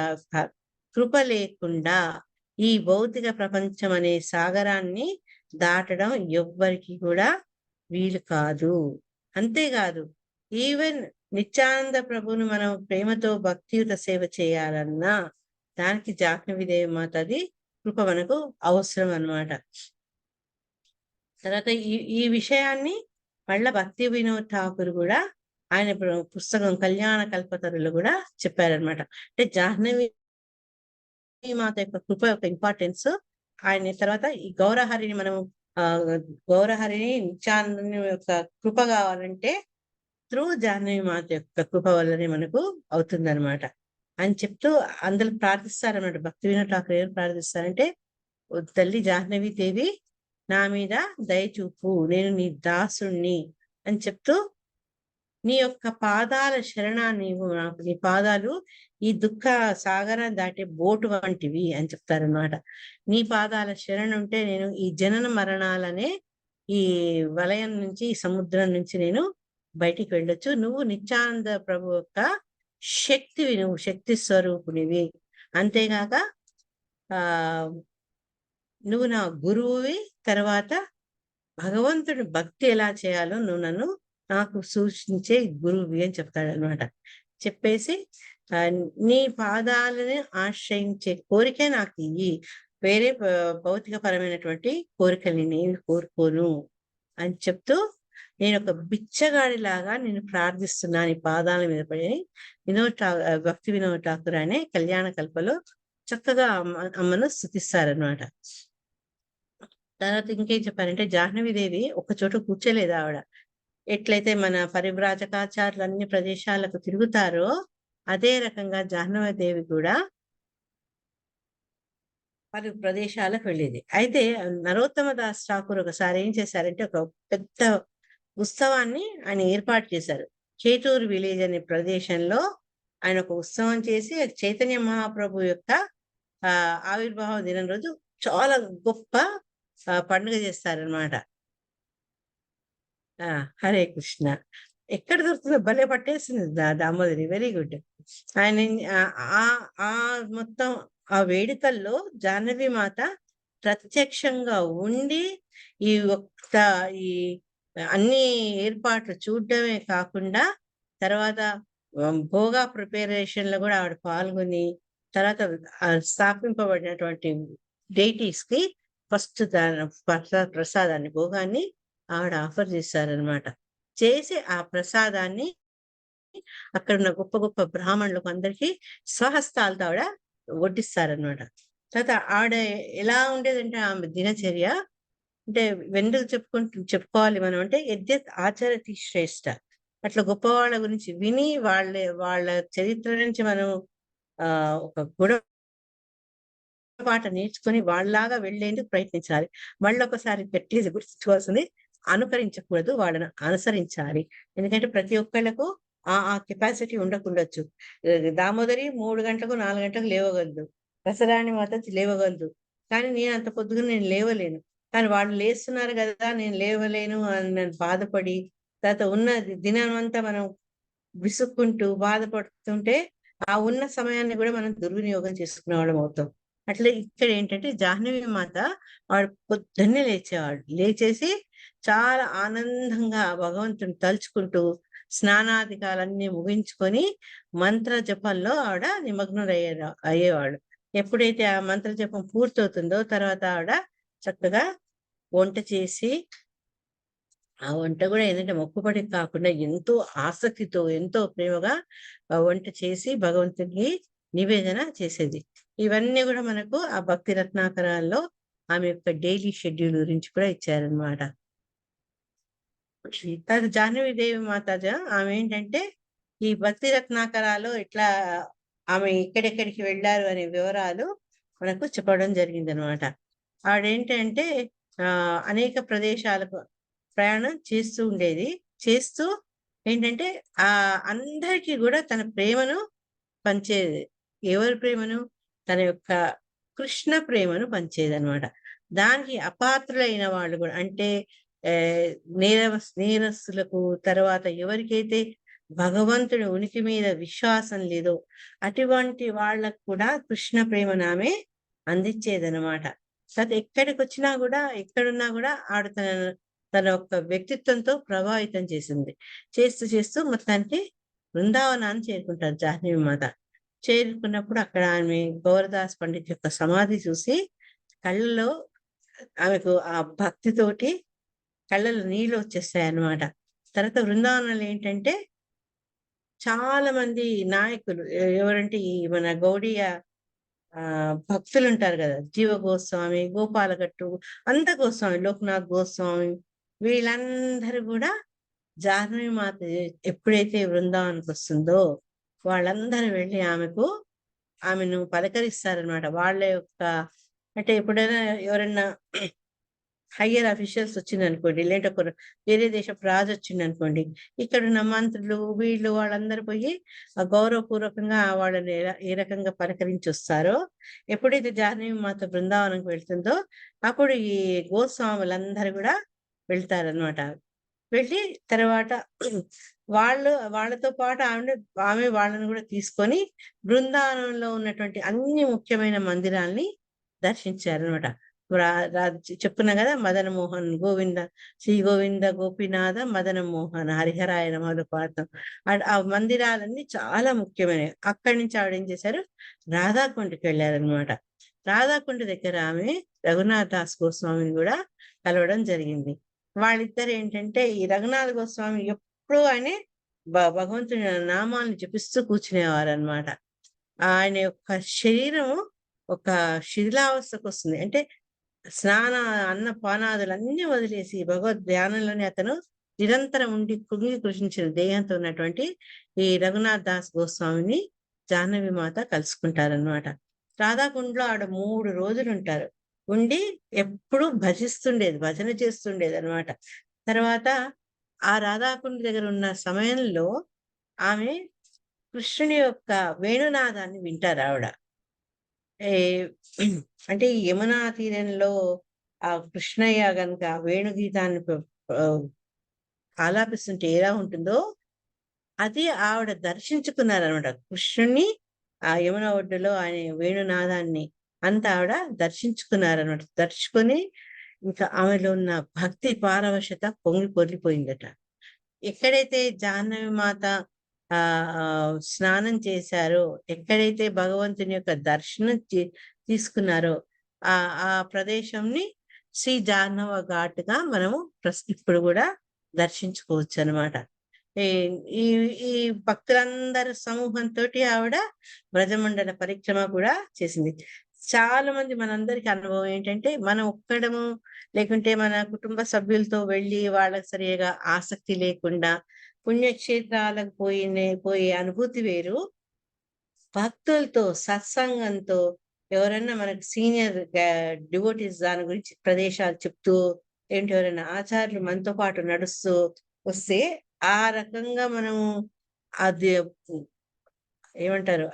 కృప లేకుండా ఈ భౌతిక ప్రపంచం అనే సాగరాన్ని దాటడం ఎవ్వరికి కూడా వీలు కాదు. అంతేకాదు ఈవెన్ నిత్యానంద ప్రభుని మనం ప్రేమతో భక్తియుత సేవ చేయాలన్నా దానికి జాహ్నవీదేవి మాతది కృప మనకు అవసరం అన్నమాట. తర్వాత ఈ ఈ విషయాన్ని మళ్ళా భక్తి వినోద్ ఠాకూర్ కూడా ఆయన పుస్తకం కళ్యాణ కల్పతరులు కూడా చెప్పారనమాట. అంటే జాహ్నవి మాత యొక్క కృప యొక్క ఇంపార్టెన్స్ ఆయన తర్వాత ఈ గౌరహరిని మనం గౌరహరిని నిత్యానంద యొక్క కృప కావాలంటే త్రూ జాహ్నవి మాత యొక్క కృప వల్లనే మనకు అవుతుందన్నమాట అని చెప్తూ అందరూ ప్రార్థిస్తారన్నమాట. భక్తి వినోద్ ఠాకూర్ ఏం ప్రార్థిస్తారంటే, "ఓ తల్లి జాహ్నవి దేవి నా మీద దయచూపు, నేను నీ దాసుణ్ణి" అని చెప్తూ, నీ యొక్క పాదాల శరణాన్ని ఇవ్వు నాకు, నీ పాదాలు ఈ దుఃఖ సాగరం దాటే బోటు వంటివి అని చెప్తారన్నమాట. నీ పాదాల శరణుంటే నేను ఈ జనన మరణాలనే ఈ వలయం నుంచి, ఈ సముద్రం నుంచి నేను బయటికి వెళ్ళొచ్చు. నువ్వు నిత్యానంద ప్రభు యొక్క శక్తివి, నువ్వు శక్తి స్వరూపునివి. అంతేగాక ఆ నువ్వు నా గురువువి. తర్వాత భగవంతుడి భక్తి ఎలా చేయాలో నువ్వు నన్ను నాకు సూచించే గురువువి అని చెప్తాడనమాట. చెప్పేసి నీ పాదాలని ఆశ్రయించే కోరికే నాకు ఇయ్యి, వేరే భౌతికపరమైనటువంటి కోరికల్ని నేను కోరుకోను అని చెప్తూ, నేను ఒక బిచ్చగాడిలాగా నేను ప్రార్థిస్తున్నా నీ పాదాల మీద పడి భక్తి వినోద్ ఠాకూర్ అనే కళ్యాణ కల్పలో చక్కగా అమ్మను స్తుతిస్తారనమాట. తర్వాత ఇంకేం చెప్పారంటే, జాహ్నవీదేవి ఒక చోట కూర్చోలేదు ఆవిడ. ఎట్లయితే మన పరివ్రాజకాచార్యులు అన్ని ప్రదేశాలకు తిరుగుతారో అదే రకంగా జాహ్నవీదేవి కూడా పలు ప్రదేశాలకు వెళ్ళేది. అయితే నరోత్తమ దాస్ ఠాకూర్ ఒకసారి ఏం చేశారంటే, ఒక పెద్ద ఉత్సవాన్ని ఆయన ఏర్పాటు చేశారు. చేటూరు విలేజ్ అనే ప్రదేశంలో ఆయన ఒక ఉత్సవం చేసి చైతన్య మహాప్రభు యొక్క ఆవిర్భావ దినం రోజు చాలా గొప్ప పండుగ చేస్తారనమాట. హరే కృష్ణ. ఎక్కడ దొరుకుతుందో భలే పట్టేస్తుంది దామోదరి. Very good. ఆయన మొత్తం ఆ వేడుకల్లో జాహ్నవి మాత ప్రత్యక్షంగా ఉండి ఈ ఒక్క ఈ అన్ని ఏర్పాట్లు చూడడమే కాకుండా తర్వాత భోగా ప్రిపరేషన్ లో కూడా ఆవిడ పాల్గొని, తర్వాత స్థాపింపబడినటువంటి డైటీస్ కి ఫస్ట్ ప్రసాదాన్ని భోగాన్ని ఆవిడ ఆఫర్ చేశారనమాట. చేసి ఆ ప్రసాదాన్ని అక్కడ ఉన్న గొప్ప గొప్ప బ్రాహ్మణులకు అందరికీ స్వహస్తాలతో ఆవిడ వడ్డిస్తారనమాట. తర్వాత ఆవిడ ఎలా ఉండేదంటే ఆమె దినచర్య అంటే వెందుకు చెప్పుకోవాలి మనం అంటే, యద్యత్ ఆచరతి శ్రేష్ఠ. అట్లా గొప్ప వాళ్ళ గురించి విని వాళ్ళ చరిత్ర నుంచి మనం ఒక గుణపాఠం నేర్చుకొని వాళ్ళలాగా వెళ్ళేందుకు ప్రయత్నించాలి. మళ్ళొకసారి గట్టిగా గుర్తుంచుకోవాల్సింది, అనుకరించకూడదు, వాళ్ళని అనుసరించాలి. ఎందుకంటే ప్రతి ఒక్కళ్ళకు ఆ కెపాసిటీ ఉండకుండొచ్చు. దామోదరి 3 గంటలకు 4 గంటలకు లేవగలదు. రసరాణి మాత లేవగలదు. కానీ నేను అంత పొద్దున నేను లేవలేను. కానీ వాళ్ళు లేస్తున్నారు కదా, నేను లేవలేను అని నేను బాధపడి, తర్వాత ఉన్న దినమంతా మనం విసుక్కుంటూ బాధపడుతుంటే ఆ ఉన్న సమయాన్ని కూడా మనం దుర్వినియోగం చేసుకునే వాళ్ళం అవుతాం. అట్లా ఇక్కడ ఏంటంటే జాహ్నవి మాత వాడు పొద్దున్నే లేచేవాడు. లేచేసి చాలా ఆనందంగా భగవంతుని తలుచుకుంటూ స్నానాధికాలన్నీ ముగించుకొని మంత్ర జపంలో ఆవిడ అయ్యేవాడు. ఎప్పుడైతే ఆ మంత్ర జపం పూర్తవుతుందో తర్వాత ఆవిడ చక్కగా వంట చేసి, ఆ వంట కూడా ఏంటంటే మొక్కుబడికి కాకుండా ఎంతో ఆసక్తితో, ఎంతో ప్రేమగా వంట చేసి భగవంతునికి నివేదన చేసేది. ఇవన్నీ కూడా మనకు ఆ భక్తి రత్నాకరాల్లో ఆమె యొక్క డైలీ షెడ్యూల్ గురించి కూడా ఇచ్చారనమాట. జాహ్నవీదేవి మాతాజ ఆమె ఏంటంటే ఈ భక్తి రత్నాకరాలు ఇట్లా ఆమె ఎక్కడెక్కడికి వెళ్ళారు అనే వివరాలు మనకు చెప్పడం జరిగిందనమాట. ఆవిడేంటంటే అనేక ప్రదేశాలకు ప్రయాణం చేస్తూ ఉండేది. చేస్తూ ఏంటంటే అందరికీ కూడా తన ప్రేమను పంచేది. ఎవరి ప్రేమను? తన యొక్క కృష్ణ ప్రేమను పంచేదనమాట. దానికి అపాత్రులైన వాళ్ళు కూడా అంటే నేరస్తులకు, తర్వాత ఎవరికైతే భగవంతుడి ఉనికి మీద విశ్వాసం లేదో అటువంటి వాళ్ళకు కూడా కృష్ణ ప్రేమను ఆమె అందించేదనమాట. తర్వాత ఎక్కడికొచ్చినా కూడా, ఎక్కడున్నా కూడా ఆవిడ తన యొక్క వ్యక్తిత్వంతో ప్రభావితం చేసింది. చేస్తూ చేస్తూ మొత్తానికి బృందావనాన్ని చేరుకుంటారు జాహ్నవి మాత. చేరుకున్నప్పుడు అక్కడ ఆమె గౌరదాస్ పండిత్ యొక్క సమాధి చూసి కళ్ళలో ఆమెకు ఆ భక్తితోటి కళ్ళలో నీళ్ళు వచ్చేస్తాయన్నమాట. తర్వాత బృందావనంలో ఏంటంటే చాలా మంది నాయకులు ఎవరంటే ఈ మన గౌడీయ భక్తులుంటారు గదా! జీవ గోస్వామి, గోపాలగట్టు, అంత గోస్వామి, లోక్‌నాథ్ గోస్వామి వీళ్ళందరూ గూడా జాహ్నవి మాత ఎప్పుడైతే బృందావనానికొస్తుందో వాళ్ళందరూ వెళ్లి ఆమెను పలకరిస్తారనమాట. వాళ్ళ యొక్క అంటే ఎప్పుడైనా ఎవరన్నా హైయర్ అఫీషియల్స్ వచ్చిందనుకోండి, లేదంటే ఒక వేరే దేశపు రాజొచ్చిండనుకోండి, ఇక్కడున్న మంత్రులు వీళ్ళు వాళ్ళందరూ పోయి గౌరవపూర్వకంగా వాళ్ళని ఏ రకంగా పలకరించొస్తారో, ఎప్పుడైతే జాహ్నవి మాత బృందావనంకి వెళ్తుందో, అప్పుడు ఈ గోస్వాములందరూ గూడా వెళ్తారనమాట. వెళ్ళి తర్వాత వాళ్ళతో పాటు ఆమె వాళ్ళని గూడా తీసుకొని బృందావనంలో ఉన్నటువంటి అన్ని ముఖ్యమైన మందిరాల్ని దర్శించారనమాట. రా రా చెప్పుకున్నా గదా! మదన మోహన్ గోవింద శ్రీ గోవింద గోపీనాథ మదన మోహన హరిహరాయ నమః పాడతాం. ఆ మందిరాలన్నీ చాలా ముఖ్యమైనవి. అక్కడి నుంచి ఆవిడేం చేశారు, రాధాకుండకి వెళ్లారనమాట. రాధాకుండ దగ్గర ఆమె రఘునాథ్ దాస్ గోస్వామిని గూడా కలవడం జరిగింది. వాళ్ళిద్దరేంటంటే ఈ రఘునాథ గోస్వామి ఎప్పుడూ ఆయనే భగవంతుని నామాలను జపిస్తూ కూర్చునేవారనమాట. ఆయన యొక్క శరీరం ఒక శిథిలావస్థకొస్తుంది. అంటే స్నాన, అన్న పానాదులన్నీ వదిలేసి భగవద్ ధ్యానంలోనే అతను నిరంతరం ఉండి కృంగి కృషించిన దేహంతో ఉన్నటువంటి ఈ రఘునాథ్ దాస్ గోస్వామిని జాహ్నవి మాత కలుసుకుంటారనమాట. రాధాకుండలో ఆవిడ 3 రోజులుంటారు. ఉండి ఎప్పుడూ భజన చేస్తుండేదనమాట. తర్వాత ఆ రాధాకుండ దగ్గర ఉన్న సమయంలో ఆమె కృష్ణుని యొక్క వేణునాదాన్ని వింటారావిడ. ఏ అంటే ఈ యమునా తీరంలో ఆ కృష్ణయ్య గనుక వేణుగీతాన్ని ఆహ్, ఆలాపిస్తుంటే ఎలా ఉంటుందో, అది ఆవిడ దర్శించుకున్నారనమాట. కృష్ణుడిని ఆ యమున ఒడ్డులో ఆయన వేణునాదాన్ని అంతా ఆవిడ దర్శించుకున్నారనమాట. దర్శించుకొని ఇంకా ఆమెలో ఉన్న భక్తి పారవశ్యత పొంగి పొర్లిపోయిందట. ఎక్కడైతే జాహ్నవి మాత స్నానం చేశారో, ఎక్కడైతే భగవంతుని యొక్క దర్శనం తీసుకున్నారో, ఆ ప్రదేశంని శ్రీ జాహ్నవ ఘాట్‌గా మనము ఇప్పుడు గూడా దర్శించుకోవచ్చనమాట. ఈ ఈ ఈ భక్తులందరి సమూహంతోటి ఆవిడ బ్రజమండల పరిక్రమ కూడా చేసింది. చాలా మంది మనందరికి అనుభవం ఏంటంటే, మనం ఒక్కడము లేకుంటే మన కుటుంబ సభ్యులతో వెళ్ళి వాళ్ళకి సరిగ్గా ఆసక్తి లేకుండా పుణ్యక్షేత్రాలకు పోయే అనుభూతి వేరు. భక్తులతో, సత్సంగంతో ఎవరన్నా మనకు సీనియర్ డివోటీస్ దాని గురించి ప్రదేశాలు చెప్తూ, ఏంటి ఎవరైనా ఆచార్యులు మనతో పాటు నడుస్తూ వస్తే, ఆ రకంగా మనము అది ఏమంటారు?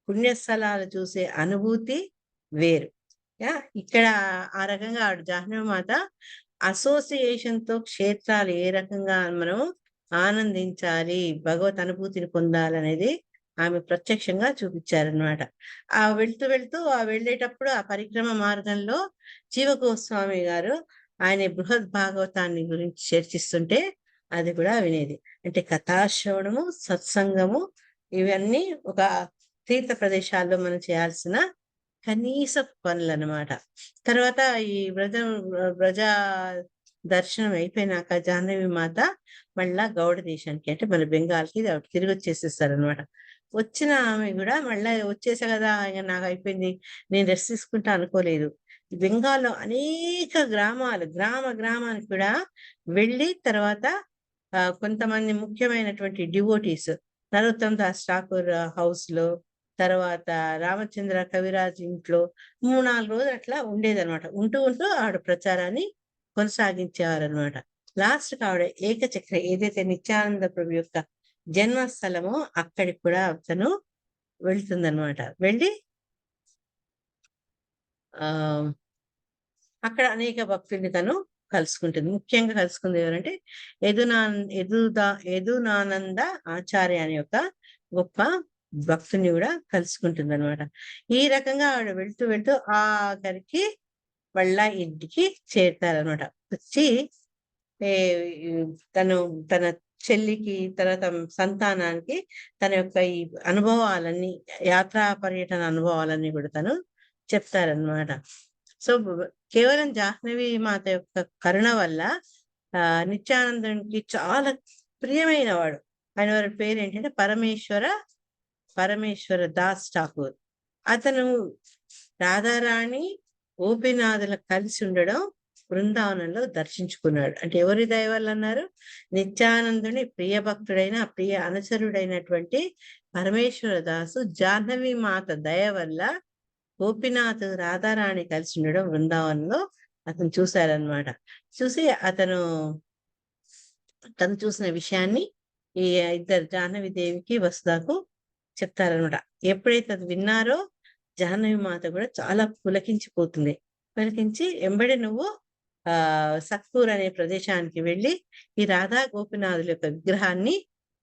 పుణ్యస్థలాలు చూసే అనుభూతి వేరు. ఇక్కడ ఆ రకంగా ఆవిడ జాహ్నవి మాత అసోసియేషన్‌తో క్షేత్రాలు ఏ రకంగా మనం ఆనందించాలి, భగవత్ అనుభూతిని పొందాలనేది ఆమె ప్రత్యక్షంగా చూపిచ్చారనమాట. వెళ్తూ వెళ్ళేటప్పుడు ఆ పరిక్రమ మార్గంలో జీవగోస్వామి గారు ఆయన బృహద్ భాగవతాన్ని గురించి చర్చిస్తుంటే అది కూడా వినేది. అంటే కథాశ్రవణము, సత్సంగము ఇవన్నీ ఒక తీర్థ ప్రదేశాల్లో మనం చేయాల్సిన కనీసపు పనులనమాట. తర్వాత ఈ వ్రజ దర్శనం అయిపోయినాక జాహ్నవి మాత మళ్ళా గౌడ దేశానికి అంటే మన బెంగాల్‌కి ఆవిడ తిరిగొచ్చేసేసారనమాట. వచ్చిన ఆమె గూడా మళ్ళా వచ్చేసా గదా! ఇగ నాకయిపోయింది. నేను రెస్ట్ తీసుకుంటా అనుకోలేదు. బెంగాల్‌లో అనేక గ్రామాలు, గ్రామానికి కూడా వెళ్ళి తర్వాత కొంతమంది ముఖ్యమైనటువంటి డివోటీస్ నరోత్తమ్ దాస్ ఠాకూర్ హౌస్‌లో, తర్వాత రామచంద్ర కవిరాజ్ ఇంట్లో 3, 4 రోజులు అట్లా ఉండేదనమాట. ఉంటూ ఆవిడ ప్రచారాన్ని కొనసాగించేవారనమాట. లాస్ట్‌కి ఆవిడ ఏకచక్ర ఏదైతే నిత్యానంద ప్రభు యొక్క జన్మస్థలమో అక్కడికి కూడా తను వెళ్తుందనమాట. వెళ్ళి ఆహ్, అక్కడ అనేక భక్తుల్ని తను కలుసుకుంటుంది. ముఖ్యంగా కలుసుకుంది ఎవరంటే యదునానంద ఆచార్య అనే ఒక గొప్ప భక్తుడిని గూడా కలుసుకుంటుందనమాట. ఈ రకంగా ఆవిడ వెళ్తూ ఆఖరికి మళ్ళా ఇంటికి చేరుతారనమాట. వచ్చి ఏ తను తన చెల్లికి, తర్వాత సంతానానికి తన యొక్క ఈ అనుభవాలన్నీ యాత్రా పర్యటన అనుభవాలన్నీ గూడా తను చెప్తారనమాట. సో కేవలం జాహ్నవి మాత యొక్క కరుణ వల్ల నిత్యానందునికి చాలా ప్రియమైన వాడు. ఆయన వారి పేరు ఏంటంటే పరమేశ్వర దాస్ ఠాకూర్. అతను రాధారాణి గోపీనాథుల కలిసి ఉండడం బృందావనంలో దర్శించుకున్నాడు. అంటే ఎవరి దయ వల్ల అన్నారు? నిత్యానందుని ప్రియ భక్తుడైన ప్రియ అనుచరుడైనటువంటి పరమేశ్వర దాసు జాహ్నవి మాత దయ వల్ల గోపీనాథ్ రాధారాణి కలిసి ఉండడం బృందావనంలో అతను చూశారనమాట. చూసి తను చూసిన విషయాన్ని ఈ ఇద్దరు జాహ్నవి దేవికి వసుధాకు చెప్తారనమాట. ఎప్పుడైతే అది విన్నారో జాహ్నవి మాత కూడా చాలా పులకించిపోతుంది. పులకించి ఎంబడి నువ్వు సత్పూర్ అనే ప్రదేశానికి వెళ్ళి ఈ రాధా గోపినాథుల యొక్క విగ్రహాన్ని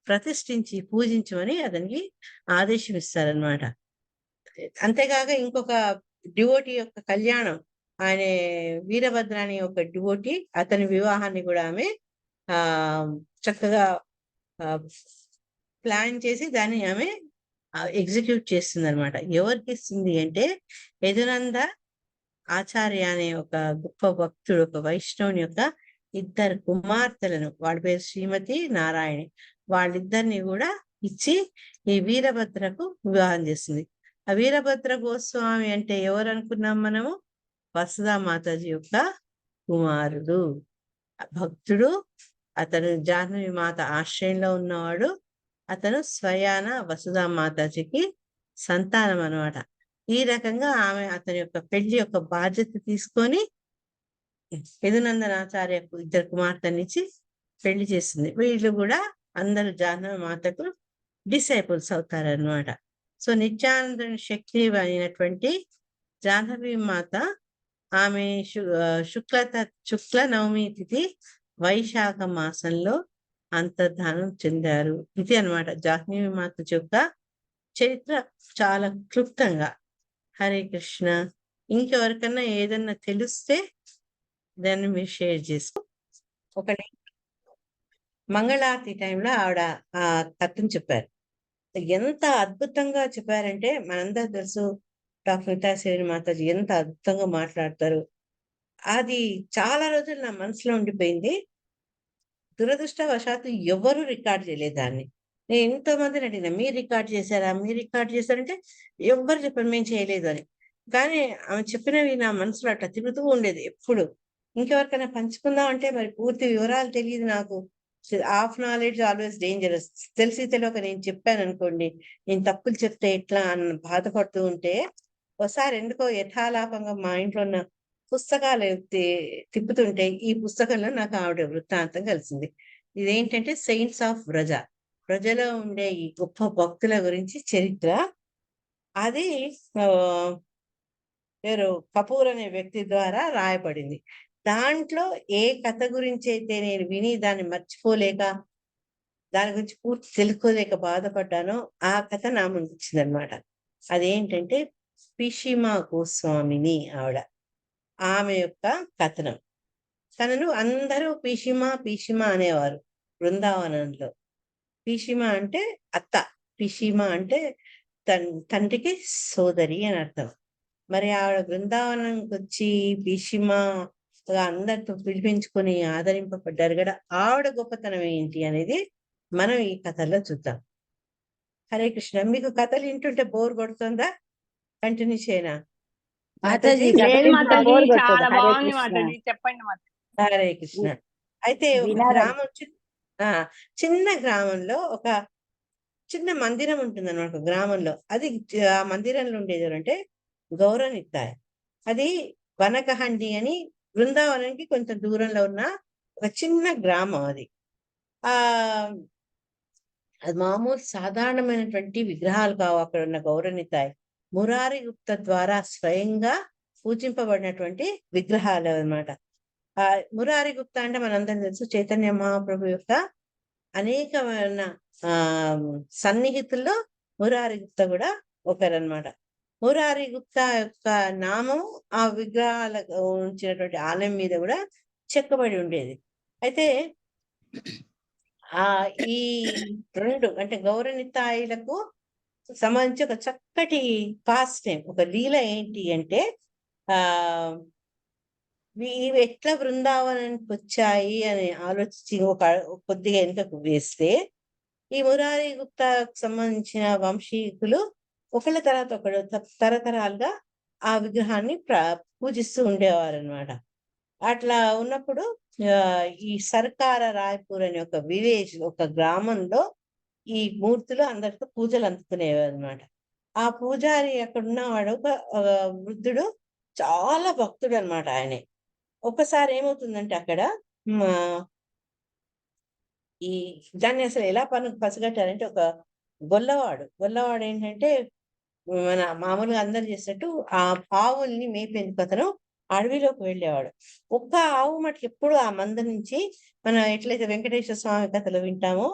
ప్రతిష్ఠించి పూజించమని అతనికి ఆదేశం ఇస్తారనమాట. అంతేకాక ఇంకొక డివోటీ యొక్క కళ్యాణం, ఆయన వీరభద్ర అనే ఒక డివోటీ, అతని వివాహాన్ని కూడా ఆమె చక్కగా ప్లాన్ చేసి దాన్ని ఆమె ఎగ్జిక్యూట్ చేస్తుంది అనమాట. ఎవరికి ఇస్తుంది అంటే యదునంద ఆచార్య అనే ఒక గొప్ప భక్తుడు, ఒక వైష్ణవుని యొక్క ఇద్దరు కుమార్తెలను, వాడి పేరు శ్రీమతి నారాయణి, వాళ్ళిద్దరిని కూడా ఇచ్చి ఈ వీరభద్రకు వివాహం చేస్తుంది. ఆ వీరభద్ర గోస్వామి అంటే ఎవరు అనుకున్నాం మనము? వసుధా మాతాజీ యొక్క కుమారుడు, భక్తుడు. అతను జాహ్నవి మాత ఆశ్రయంలో ఉన్నవాడు. అతను స్వయాన వసుధా మాతాజీకి సంతానం అనమాట. ఈ రకంగా ఆమె అతని యొక్క పెళ్లి యొక్క బాధ్యత తీసుకొని యదునందనాచార్యకు ఇద్దరు కుమార్తెనిచ్చి పెళ్లి చేస్తుంది. వీళ్ళు కూడా అందరూ జాహ్నవి మాతకు డిసైపుల్స్ అవుతారనమాట. సో నిత్యానందుని శక్తి అయినటువంటి జాహ్నవి మాత ఆమె శుక్ల నవమి తిథి వైశాఖ మాసంలో అంతర్ధానం చెందారు. ఇది అనమాట జాహ్నవి మాత యొక్క చరిత్ర చాలా క్లుప్తంగా. హరే కృష్ణ. ఇంకెవరికన్నా ఏదన్నా తెలిస్తే దాన్ని మీరు షేర్ చేసుకో. ఒకటి మంగళారతి టైంలో ఆవిడ ఆ కథను చెప్పారు. ఎంత అద్భుతంగా చెప్పారంటే, మనందరూ తెలుసు డాక్టర్ నితాశ్రీ మాతాజీ ఎంత అద్భుతంగా మాట్లాడతారు. అది చాలా రోజులు నా మనసులో ఉండిపోయింది. దురదృష్టవశాత్తు ఎవరు రికార్డ్ చేయలేదు దాన్ని. నేను ఎంతో మందిని అడిగిన, మీరు రికార్డ్ చేశారా, మీరు రికార్డ్ చేశారంటే ఎవ్వరు చెప్పారు మేము చేయలేదు అని. కానీ ఆమె చెప్పినవి నా మనసులో అట్లా తిరుగుతూ ఉండేది ఎప్పుడు. ఇంకెవరికైనా పంచుకుందాం అంటే మరి పూర్తి వివరాలు తెలియదు నాకు. Half knowledge always dangerous. తెలిసి తెలియక నేను చెప్పాను అనుకోండి, నేను తప్పులు చెప్తే ఎట్లా అన్న బాధపడుతూ ఉంటే, ఒకసారి ఎందుకో యథాలాపంగా మా ఇంట్లో ఉన్న పుస్తకాలు తిప్పుతుంటే ఈ పుస్తకంలో నాకు ఆవిడ వృత్తాంతం కలిసింది. ఇదేంటంటే సెయింట్స్ ఆఫ్ వ్రజ, ప్రజలో ఉండే ఈ గొప్ప భక్తుల గురించి చరిత్ర. అది పేరు కపూర్ అనే వ్యక్తి ద్వారా రాయబడింది. దాంట్లో ఏ కథ గురించి అయితే నేను విని దాన్ని మర్చిపోలేక, దాని గురించి పూర్తి తెలుసుకోలేక బాధపడ్డానో ఆ కథ నా ముందు వచ్చిందనమాట. అదేంటంటే పిషిమా గోస్వామిని ఆమె యొక్క కథనం. తనను అందరూ పీషిమా అనేవారు బృందావనంలో. పీషిమా అంటే అత్త, పిషిమా అంటే తండ్రికి సోదరి అని అర్థం. మరి ఆవిడ బృందావనంకి వచ్చి పీషిమా అందరితో పిలిపించుకొని ఆదరింపబడ్డారు కదా, ఆవిడ గొప్పతనం ఏంటి అనేది మనం ఈ కథల్లో చూద్దాం. హరే కృష్ణ. మీకు కథలు వింటుంటే బోర్ కొడుతుందా? కంటిన్యూ చేయనా? చాలా బాగుంది మాతాజీ, చెప్పండి మాతాజీ. హరే కృష్ణ. అయితే ఒక గ్రామం, చిన్న గ్రామంలో ఒక చిన్న మందిరం ఉంటుంది అన్నమాట గ్రామంలో. అది ఆ మందిరంలో ఉండేది అంటే గౌరనిత్తాయ. అది వనకహండి అని బృందావనానికి కొంచెం దూరంలో ఉన్న ఒక చిన్న గ్రామం. అది అది మామూలు సాధారణమైనటువంటి విగ్రహాలు కావు అక్కడ ఉన్న గౌరనితాయ్. మురారి గుప్త ద్వారా స్వయంగా పూజింపబడినటువంటి విగ్రహాలు అన్నమాట. మురారి గుప్త అంటే మనందరం తెలుసు చైతన్య మహాప్రభు యొక్క అనేకమైన సన్నిహితుల్లో మురారి గుప్త కూడా ఒకరనమాట. మురారి గుప్తా యొక్క నామం ఆ విగ్రహాలకు ఉంచినటువంటి ఆలయం మీద కూడా చెక్కబడి ఉండేది. అయితే ఈ రెండు అంటే గౌరనితాయిలకు సంబంధించి ఒక చక్కటి పాస్ట్ టైం, ఒక లీల ఏంటి అంటే ఆ ఇవి ఎట్లా బృందావనానికి వచ్చాయి అని ఆలోచించి కొద్దిగా వెనుకకు వేస్తే, ఈ మురారి గుప్తాకు సంబంధించిన వంశీకులు ఒకళ్ళ తర్వాత ఒకడు తరతరాలుగా ఆ విగ్రహాన్ని పూజిస్తూ ఉండేవారనమాట. అట్లా ఉన్నప్పుడు ఈ సర్కార రాయ్పూర్ అనే ఒక విలేజ్, ఒక గ్రామంలో ఈ మూర్తులు అందరితో పూజలు అందుకునేవన్నమాట. ఆ పూజారి అక్కడ ఉన్నవాడు ఒక వృద్ధుడు, చాలా భక్తుడు అనమాట ఆయనే. ఒక్కసారి ఏమవుతుందంటే అక్కడ ఈ దాన్ని అసలు ఎలా పసిగట్టారంటే, ఒక గొల్లవాడు ఏంటంటే మన మామూలుగా అందరు చేసినట్టు ఆ ఆవుల్ని మేపేందుకు అతను అడవిలోకి వెళ్ళేవాడు. ఒక్క ఆవు మటుకు ఎప్పుడు ఆ మంద నుంచి, మనం ఎట్లయితే వెంకటేశ్వర స్వామి కథలు వింటామో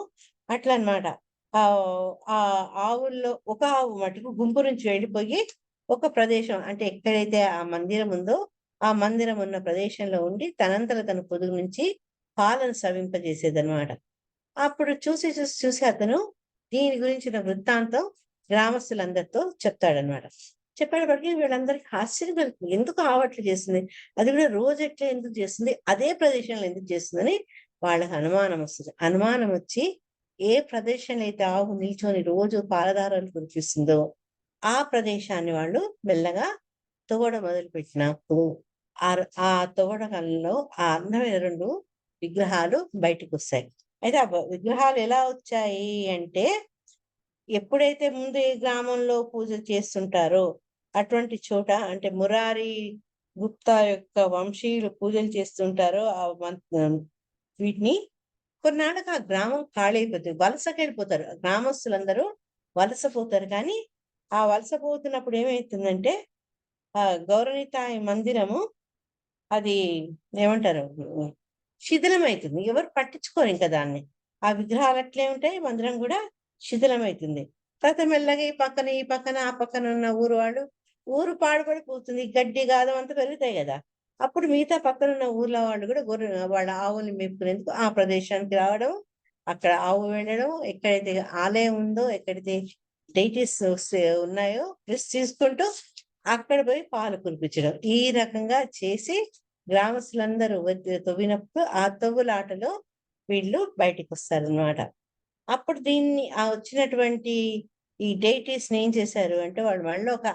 అట్లా అన్నమాట. ఆ ఆవుల్లో ఒక ఆవు మటుకు గుంపు నుంచి వెళ్ళిపోయి ఒక ప్రదేశం, అంటే ఎక్కడైతే ఆ మందిరం ఉందో ఆ మందిరం ఉన్న ప్రదేశంలో ఉండి తనంతట తన పొదుగు నుంచి పాలను స్రవింపజేసేదన్నమాట. అప్పుడు చూసి అతను దీని గురించిన వృత్తాంతం గ్రామస్తులందరితో చెప్తాడనమాట. చెప్పేటప్పటికి వీళ్ళందరికీ ఆశ్చర్యం కలుగుతుంది. ఎందుకు ఆవు అట్లా చేస్తుంది? అది కూడా రోజు ఎట్లా ఎందుకు చేస్తుంది? అదే ప్రదేశంలో ఎందుకు చేస్తుందని వాళ్ళకి అనుమానం వస్తుంది. అనుమానం వచ్చి, ఏ ప్రదేశంలో అయితే ఆవు నిల్చొని రోజు పాలధారలు కురిపిస్తుందో ఆ ప్రదేశాన్ని వాళ్ళు మెల్లగా తవ్వడం మొదలుపెట్టినప్పుడు ఆ తవ్వడంలో ఆ అందమైన 2 విగ్రహాలు బయటకొస్తాయి. అయితే ఆ విగ్రహాలు ఎలా వచ్చాయి అంటే, ఎప్పుడైతే ముందు ఈ గ్రామంలో పూజలు చేస్తుంటారో అటువంటి చోట, అంటే మురారి గుప్తా యొక్క వంశీయులు పూజలు చేస్తుంటారో వీటిని కొన్నాళ్ళకి ఆ గ్రామం ఖాళీ అయిపోతుంది. వలసకెళ్ళిపోతారు. గ్రామస్తులందరూ వలసపోతారు. కానీ ఆ వలసపోతున్నప్పుడు ఏమైతుందంటే, గౌరవనీతాయి మందిరము అది ఏమంటారు, శిథిలమైతుంది. ఎవరు పట్టించుకోరు ఇంక దాన్ని. ఆ విగ్రహాలు అట్లే ఉంటాయి. మందిరం కూడా శిథిలమైతుంది. తర్వాత మెల్లగా ఈ పక్కన, ఆ పక్కన ఉన్న ఊరు వాళ్ళు, ఊరు పాడుపడిపోతుంది. గడ్డి, గాదం అంతా పెరుగుతాయి గదా! అప్పుడు మిగతా పక్కనున్న ఊర్ల వాళ్ళు కూడా వాళ్ళ ఆవుల్ని మేపుకునేందుకు ఆ ప్రదేశానికి రావడం, అక్కడ ఆవు వెళ్ళడం, ఎక్కడైతే ఆలయం ఉందో, ఎక్కడైతే డైటీస్ ఉన్నాయో రెస్ట్ తీసుకుంటూ అక్కడ పోయి పాలు కురిపించడం. ఈ రకంగా చేసి గ్రామస్తులందరూ తవ్వినప్పుడు ఆ తవ్వులాటలో వీళ్ళు బయటికొస్తారనమాట. అప్పుడు దీన్ని వచ్చినటువంటి ఈ డైటీస్‌ని ఏం చేశారు అంటే, వాళ్ళు మళ్ళీ ఒక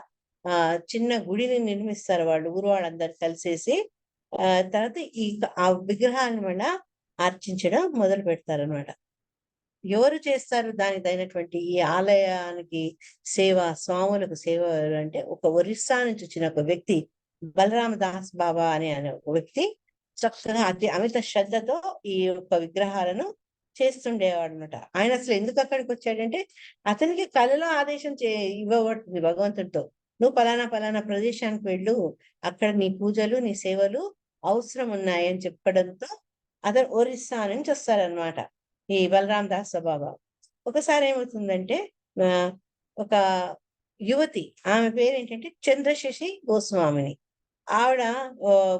చిన్న గుడిని నిర్మిస్తారు వాళ్ళు, ఊరు వాళ్ళందరూ కలిసేసి. తర్వాత ఆ విగ్రహాన్ని మళ్ళా అర్చించడం మొదలు పెడతారనమాట. ఎవరు చేస్తారు దానికి తగినటువంటి ఈ ఆలయానికి సేవ, స్వాములకు సేవ ఎవరంటే, ఒక ఒరిస్సా నుంచి వచ్చిన ఒక వ్యక్తి, బలరామ దాస్ బాబా అనే ఒక వ్యక్తి చక్కగా అమిత శ్రద్ధతో ఈ యొక్క విగ్రహాలను చేస్తుండేవాడనమాట. ఆయన అసలు ఎందుకు అక్కడికొచ్చాడంటే, అతనికి కలలో ఆదేశం ఇవ్వబడుతుంది భగవంతుడితో. "నువ్వు పలానా ప్రదేశానికి వెళ్ళు. అక్కడ నీ పూజలు, నీ సేవలు అవసరం ఉన్నాయి" అని చెప్పడంతో అతను ఒరిస్సా నుంచి వస్తారనమాట ఈ బలరాం దాస్ బాబా. ఒకసారి ఏమవుతుందంటే, ఆహ్, ఒక యువతి, ఆమె పేరేంటంటే చంద్రశశి గోస్వామిని. ఆవిడ ఆహ్,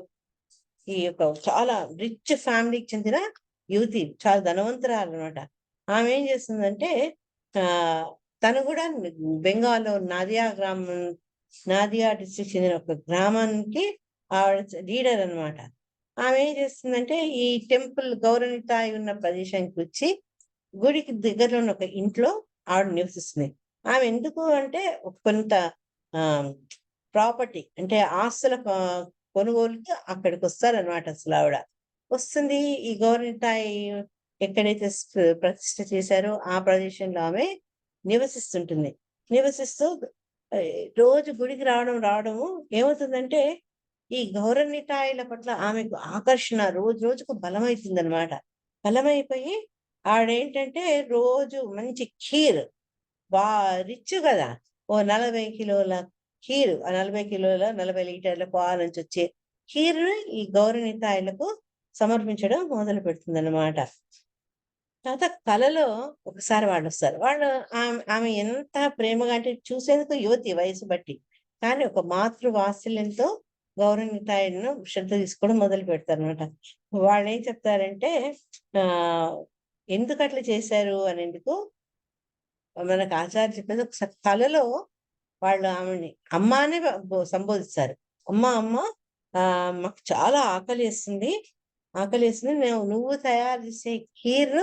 ఈ యొక్క చాలా రిచ్ ఫ్యామిలీకి చెందిన యువతి. చాలా ధనవంతురాలనమాట. ఆమె ఏం చేస్తుందంటే, ఆహ్, తను కూడా బెంగాల్‌లో నాదియా డిస్ట్రిక్ట్ చెందిన ఒక గ్రామానికి ఆవిడ లీడర్ అనమాట. ఆమె ఏం చేస్తుందంటే, ఈ టెంపుల్ గౌరనితాయి ఉన్న ప్రదేశానికి వచ్చి గుడికి దగ్గరలో ఉన్న ఒక ఇంట్లో ఆవిడ నివసిస్తుంది. ఆమె ఎందుకు అంటే, కొంత ఆహ్, ప్రాపర్టీ, అంటే ఆస్తుల కొనుగోలుకి అక్కడికొస్తారనమాట అసలావిడ. వస్తుంది. ఈ గౌరనితాయి ఎక్కడైతే ప్రతిష్ఠ చేశారో ఆ ప్రదేశంలో ఆమె నివసిస్తుంటుంది. నివసిస్తూ రోజు గుడికి రావడము ఏమవుతుందంటే, ఈ గౌరనితాయిల పట్ల ఆమెకు ఆకర్షణ రోజు రోజుకు బలమైతుందనమాట. బలమైపోయి ఆవిడేంటంటే రోజు మంచి ఖీర్, బా రిచ్ గదా! ఓ 40 కిలోల ఖీరు, ఆ 40 కిలోల 40 లీటర్ల పాల నుంచొచ్చే ఖీరుని ఈ గౌరనితాయిలకు సమర్పించడం మొదలు పెడుతుందన్నమాట. తర్వాత కలలో ఒకసారి వాళ్ళొస్తారు. ఆమె ఎంత ప్రేమగా, అంటే చూసేందుకు యువతి వయసు బట్టి. కానీ ఒక మాతృ వాత్సల్యంతో గౌరవనీయులను శ్రద్ధ తీసుకోవడం మొదలు పెడతారనమాట. వాళ్ళేం చెప్తారంటే, ఆహ్, ఎందుకట్లా చేశారు అనేందుకు మనకు ఆచార్య చెప్పేది, ఒకసారి కలలో వాళ్ళు ఆమెని అమ్మ అనే సంబోధిస్తారు. అమ్మ అమ్మ మాకు చాలా ఆకలేస్తుంది నువ్వు తయారు చేసే ఖీర్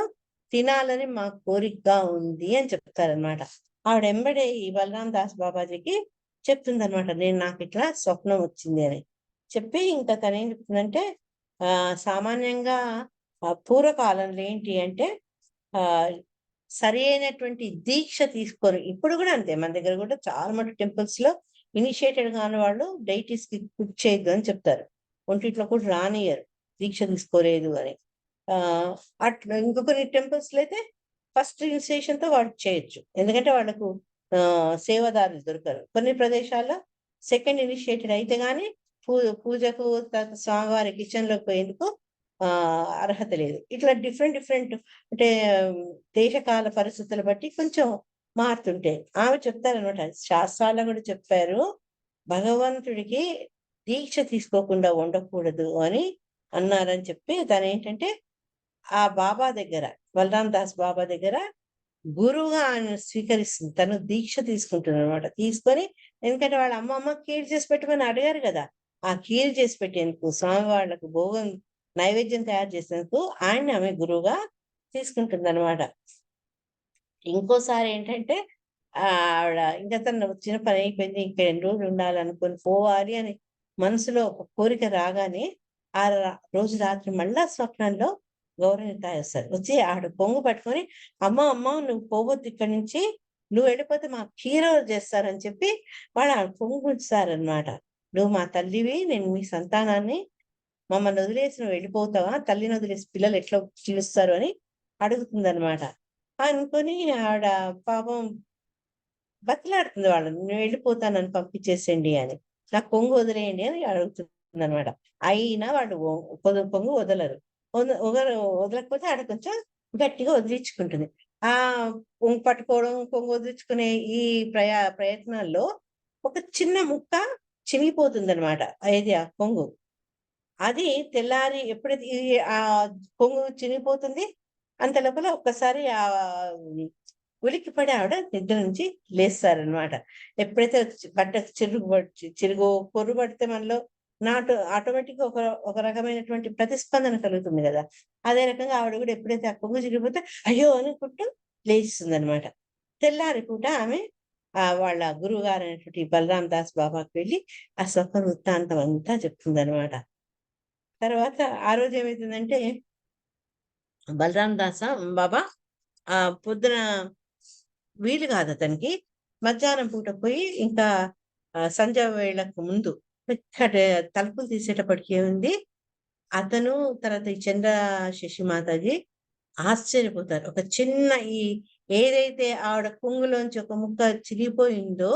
తినాలని మా కోరికగా ఉంది అని చెప్తారనమాట. ఆవిడ ఎంబడే ఈ బలరాం దాస్ బాబాజీకి చెప్తుందనమాట, నాకు ఇట్లా స్వప్నం వచ్చింది అని చెప్పి. ఇంకా తను ఏం చెప్తుందంటే సామాన్యంగా పూర్వకాలంలో ఏంటి అంటే ఆ సరి అయినటువంటి దీక్ష తీసుకోరు. ఇప్పుడు కూడా అంతే, మన దగ్గర కూడా చాలా మటు టెంపుల్స్ లో ఇనిషియేటెడ్ కాని వాళ్ళు డైటీస్ కి కుక్ చేయొద్దు అని చెప్తారు. ఒంటిట్లో కూడా రానియరు దీక్ష తీసుకోలేదు అని. అట్లా ఇంకొన్ని టెంపుల్స్ లో అయితే ఫస్ట్ ఇనిషియేషన్ తో వాడు చేయొచ్చు, ఎందుకంటే వాళ్ళకు సేవదారులు దొరకరు. కొన్ని ప్రదేశాల్లో సెకండ్ ఇనిషియేటెడ్ అయితే గానీ పూజకు స్వామివారి కిచెన్ లోకి పోయేందుకు అర్హత లేదు. ఇట్లా డిఫరెంట్ అంటే దేశకాల పరిస్థితులు బట్టి కొంచెం మారుతుంటాయి. ఆమె చెప్తారనమాట, శాస్త్రాల్లో కూడా చెప్పారు, భగవంతుడికి దీక్ష తీసుకోకుండా ఉండకూడదు అని అన్నారని చెప్పి తను ఏంటంటే ఆ బాబా దగ్గర, బలరాం దాస్ బాబా దగ్గర గురువుగా ఆయన స్వీకరిస్తుంది. తను దీక్ష తీసుకుంటుంది అనమాట. తీసుకొని, ఎందుకంటే వాళ్ళ అమ్మమ్మ కీలు చేసి పెట్టమని అడిగారు కదా, ఆ కీలు చేసి పెట్టేందుకు, స్వామి వాళ్ళకు భోగం నైవేద్యం తయారు చేసేందుకు ఆమె గురువుగా తీసుకుంటుంది అనమాట. ఇంకోసారి ఏంటంటే ఆవిడ ఇంకా తను వచ్చిన పని అయిపోయింది, ఇంకా 2 రోజులు ఉండాలనుకొని పోవాలి అని మనసులో ఒక కోరిక రాగానే ఆ రోజు రాత్రి మళ్ళా స్వప్నంలో గౌరవనీతాయి వస్తారు. వచ్చి ఆవిడ పొంగు పట్టుకొని, అమ్మ నువ్వు పోవద్దు ఇక్కడి నుంచి, నువ్వు వెళ్ళిపోతే మా హీరో చేస్తారని చెప్పి వాళ్ళు ఆవిడ పొంగు ఉంచుతారనమాట. నువ్వు మా తల్లివి, నేను మీ సంతానాన్ని, మమ్మల్ని వదిలేసి నువ్వు వెళ్ళిపోతావా, తల్లిని వదిలేసి పిల్లలు ఎట్లా పిలుస్తారు అని అడుగుతుందనమాట. అనుకొని ఆవిడ పాపం బతిలాడుతుంది వాళ్ళని, నేను వెళ్ళిపోతానని పంపించేసేయండి అని, నాకు పొంగు వదిలేయండి అని అడుగుతుంది అనమాట. అయినా వాళ్ళు పొంగు వదలరు. వదలకపోతే ఆడ కొంచెం గట్టిగా వదిలించుకుంటుంది. ఆ పొంగు పట్టుకోవడం, పొంగు వదిలించుకునే ఈ ప్రయత్నాల్లో ఒక చిన్న ముక్క చినిగిపోతుంది అనమాట. ఏది ఆ పొంగు, అది తెల్లారి ఎప్పుడైతే ఆ పొంగు చినిగిపోతుంది, అంత లోపల ఒక్కసారి ఉలిక్కిపడి ఆవిడ నిద్ర నుంచి లేస్తారనమాట. ఎప్పుడైతే బట్ట చిరుగు పొర్రు పడితే మనలో ఆటోమేటిక్ గా ఒక రకమైనటువంటి ప్రతిస్పందన కలుగుతుంది కదా, అదే రకంగా ఆవిడ కూడా ఎప్పుడైతే ఆ పొంగు చిరిగిపోతే అయ్యో అనుకుంటూ లేస్తుంది అనమాట. తెల్లారి పూట ఆమె వాళ్ళ గురువు గారు అయినటువంటి బలరాం దాస్ బాబాకి వెళ్ళి ఆ స్వప్న వృత్తాంతం అంతా చెప్తుంది అనమాట. తర్వాత ఆ రోజు ఏమైతుందంటే బలరాం దాస బాబా పొద్దున వీలు కాదు అతనికి, మధ్యాహ్నం పూట పోయి ఇంకా సంధ్య వేళకు ముందు ఇక్కడ తలుపులు తీసేటప్పటికి ఏముంది, అతను తర్వాత ఈ చంద్ర శశి మాతాజీ ఆశ్చర్యపోతారు. ఒక చిన్న ఏదైతే ఆవిడ కొంగులోంచి ఒక ముక్క చిరిగిపోయిందో